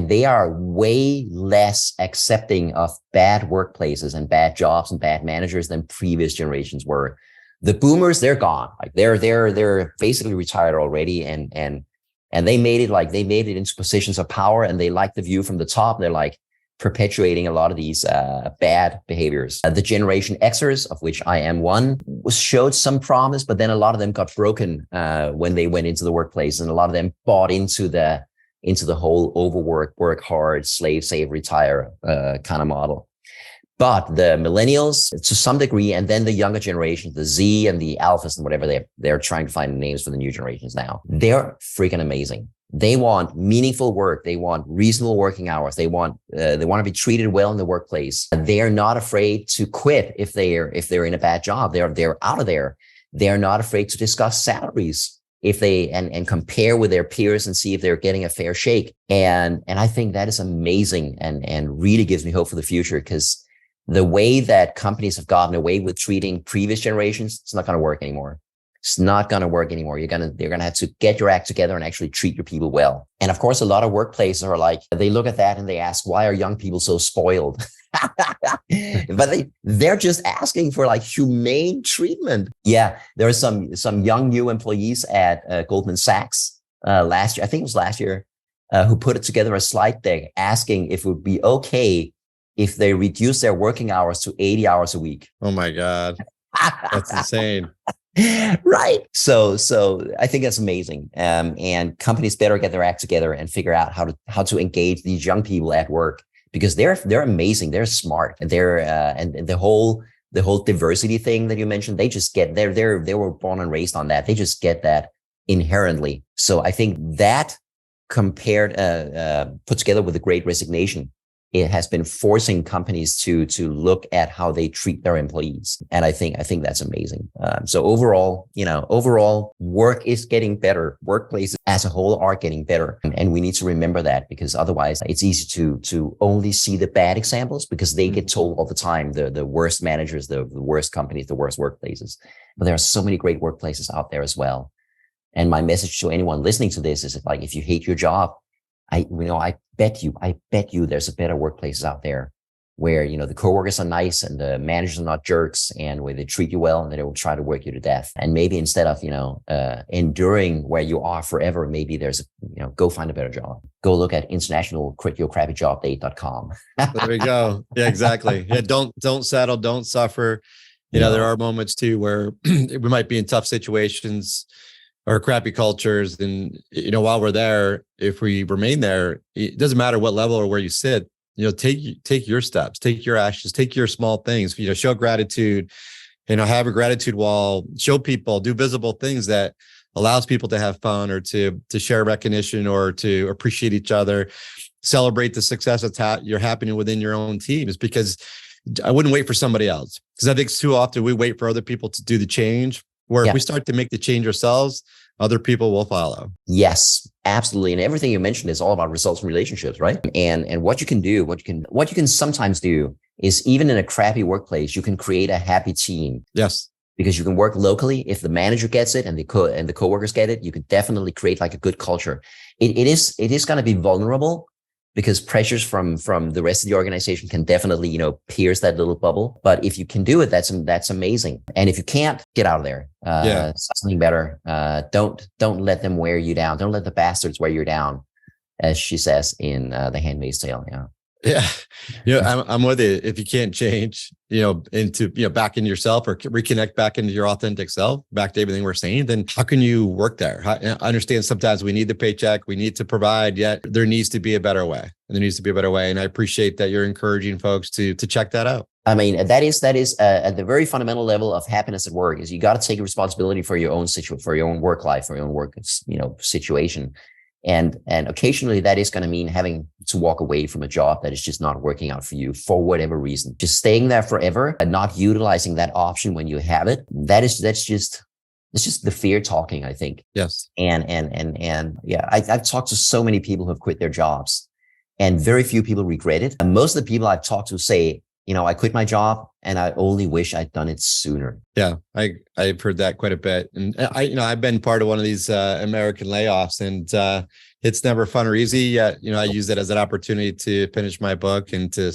they are way less accepting of bad workplaces and bad jobs and bad managers than previous generations were. The boomers, they're gone. Like they're basically retired already, and they made it into positions of power, and they like the view from the top. They're like perpetuating a lot of these bad behaviors. The Generation Xers, of which I am one, showed some promise, but then a lot of them got broken when they went into the workplace, and a lot of them bought into the whole overwork, work hard, slave, save, retire kind of model. But the millennials, to some degree, and then the younger generation, the Z and the Alphas and whatever, they're trying to find names for the new generations now. They're freaking amazing. They want meaningful work. They want reasonable working hours. They want to be treated well in the workplace. They're not afraid to quit if they're in a bad job. They're out of there. They're not afraid to discuss salaries if they and compare with their peers and see if they're getting a fair shake. And I think that is amazing and really gives me hope for the future, because the way that companies have gotten away with treating previous generations, it's not going to work anymore. It's not going to work anymore. They're going to have to get your act together and actually treat your people well. And of course, a lot of workplaces are like, they look at that and they ask, why are young people so spoiled? But they're just asking for like humane treatment. Yeah, there are some young new employees at Goldman Sachs last year, I think it was last year, who put together a slide deck asking if it would be okay if they reduce their working hours to 80 hours a week. Oh my God. That's insane. Right. So I think that's amazing. And companies better get their act together and figure out how to engage these young people at work, because they're amazing. They're smart. And and the whole diversity thing that you mentioned, they just get they were born and raised on that. They just get that inherently. So I think that put together with the Great Resignation, it has been forcing companies to look at how they treat their employees. And I think that's amazing. So overall, work is getting better. Workplaces as a whole are getting better. And we need to remember that, because otherwise it's easy to only see the bad examples, because they get told all the time, the worst managers, the worst companies, the worst workplaces. But there are so many great workplaces out there as well. And my message to anyone listening to this is, like, if you hate your job, I bet you there's a better workplaces out there where, the coworkers are nice and the managers are not jerks, and where they treat you well and they don't try to work you to death. And maybe instead of, enduring where you are forever, maybe there's, go find a better job. Go look at internationalquityourcrappyjobdate.com. There we go. Yeah, exactly. Yeah. Don't settle. Don't suffer. There are moments too where we might be in tough situations or crappy cultures. And, while we're there, if we remain there, it doesn't matter what level or where you sit, take your steps, take your actions, take your small things, show gratitude, have a gratitude wall, show people, do visible things that allows people to have fun, or to share recognition, or to appreciate each other, celebrate the success that's you're happening within your own teams. Because I wouldn't wait for somebody else, because I think too often we wait for other people to do the change. Where if we start to make the change ourselves, other people will follow. Yes, absolutely. And everything you mentioned is all about results and relationships, right? And what you can do, what you can sometimes do is, even in a crappy workplace, you can create a happy team. Yes. Because you can work locally. If the manager gets it and the coworkers get it, you can definitely create like a good culture. It is going to be vulnerable, because pressures from the rest of the organization can definitely, pierce that little bubble. But if you can do it, that's amazing. And if you can't, get out of there. Something better. Don't let them wear you down. Don't let the bastards wear you down. as she says in The Handmaid's Tale. Yeah. Yeah. I'm with you. If you can't change, into, back into yourself or reconnect back into your authentic self, back to everything we're saying, then how can you work there? I understand sometimes we need the paycheck, we need to provide, yet there needs to be a better way. And I appreciate that you're encouraging folks to check that out. I mean, that is at the very fundamental level of happiness at work is you got to take responsibility for your own for your own work life, for your own work, situation. And occasionally that is going to mean having to walk away from a job that is just not working out for you for whatever reason. Just staying there forever and not utilizing that option when you have it. That's just the fear talking, I think. Yes. And yeah, I've talked to so many people who have quit their jobs and very few people regret it. And most of the people I've talked to say, I quit my job and I only wish I'd done it sooner. Yeah, I've heard that quite a bit. And I've been part of one of these American layoffs, and it's never fun or easy. Yet, I use it as an opportunity to finish my book and to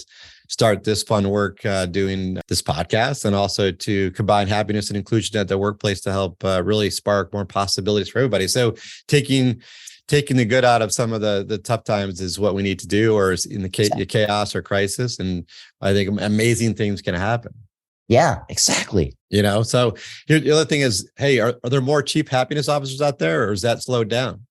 start this fun work doing this podcast, and also to combine happiness and inclusion at the workplace to help really spark more possibilities for everybody. So taking the good out of some of the tough times is what we need to do, or in the chaos or crisis. And I think amazing things can happen. Yeah, exactly. So the other thing is, hey, are there more chief happiness officers out there, or is that slowed down?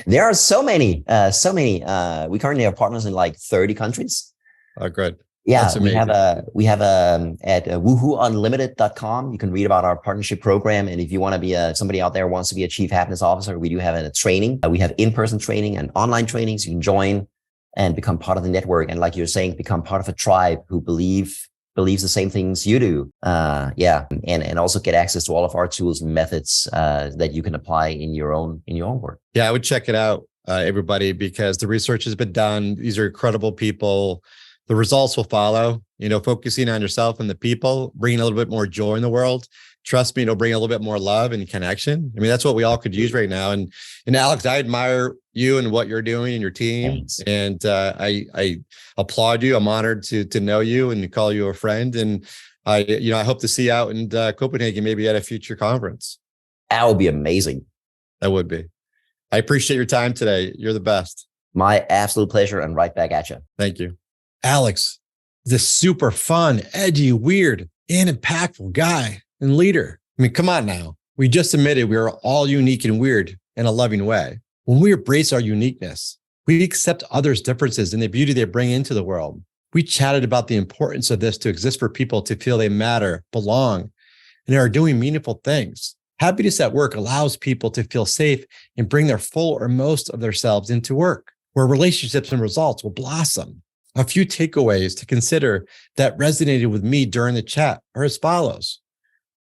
There are so many. We currently have partners in like 30 countries. Oh, good. Yeah, we have at woohoounlimited.com. You can read about our partnership program. And if you want to be somebody out there who wants to be a chief happiness officer, we do have a training. We have in-person training and online trainings. You can join and become part of the network. And like you're saying, become part of a tribe who believes the same things you do. And also get access to all of our tools and methods that you can apply in your own work. Yeah, I would check it out, everybody, because the research has been done. These are incredible people. The results will follow, focusing on yourself and the people, bringing a little bit more joy in the world. Trust me, it'll bring a little bit more love and connection. I mean, that's what we all could use right now. And Alex, I admire you and what you're doing and your team. Thanks. And I applaud you. I'm honored to know you and to call you a friend. And I hope to see you out in Copenhagen, maybe at a future conference. That would be amazing. That would be. I appreciate your time today. You're the best. My absolute pleasure, and right back at you. Thank you. Alex, this super fun, edgy, weird, and impactful guy and leader. I mean, come on now. We just admitted we are all unique and weird in a loving way. When we embrace our uniqueness, we accept others' differences and the beauty they bring into the world. We chatted about the importance of this to exist for people to feel they matter, belong, and are doing meaningful things. Happiness at work allows people to feel safe and bring their full or most of themselves into work, where relationships and results will blossom. A few takeaways to consider that resonated with me during the chat are as follows.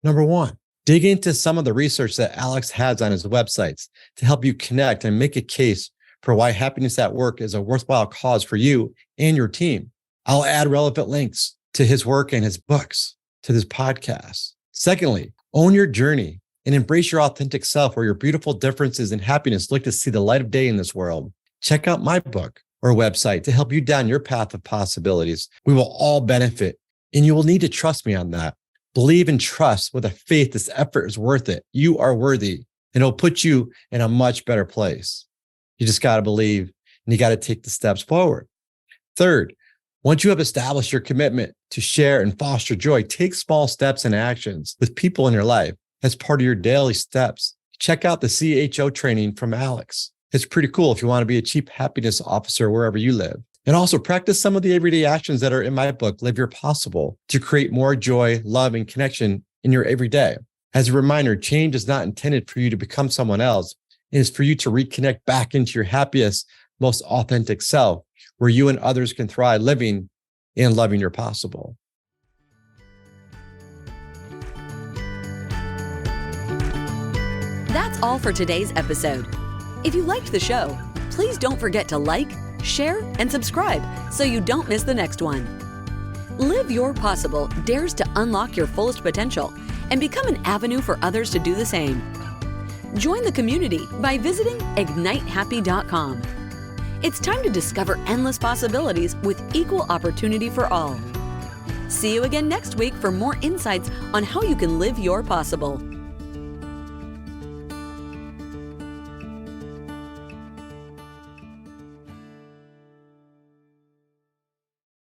Number one, dig into some of the research that Alex has on his websites to help you connect and make a case for why happiness at work is a worthwhile cause for you and your team. I'll add relevant links to his work and his books to this podcast. Secondly, own your journey and embrace your authentic self, where your beautiful differences and happiness look to see the light of day in this world. Check out my book or website to help you down your path of possibilities. We will all benefit, and you will need to trust me on that. Believe and trust with a faith this effort is worth it. You are worthy, and it'll put you in a much better place. You just got to believe, and you got to take the steps forward. Third, once you have established your commitment to share and foster joy, take small steps and actions with people in your life as part of your daily steps. Check out the CHO training from Alex. It's pretty cool if you want to be a chief happiness officer wherever you live. And also practice some of the everyday actions that are in my book, Live Your Possible, to create more joy, love, and connection in your everyday. As a reminder, change is not intended for you to become someone else. It is for you to reconnect back into your happiest, most authentic self, where you and others can thrive living and loving your possible. That's all for today's episode. If you liked the show, please don't forget to like, share, and subscribe so you don't miss the next one. Live Your Possible dares to unlock your fullest potential and become an avenue for others to do the same. Join the community by visiting ignitehappy.com. It's time to discover endless possibilities with equal opportunity for all. See you again next week for more insights on how you can live your possible.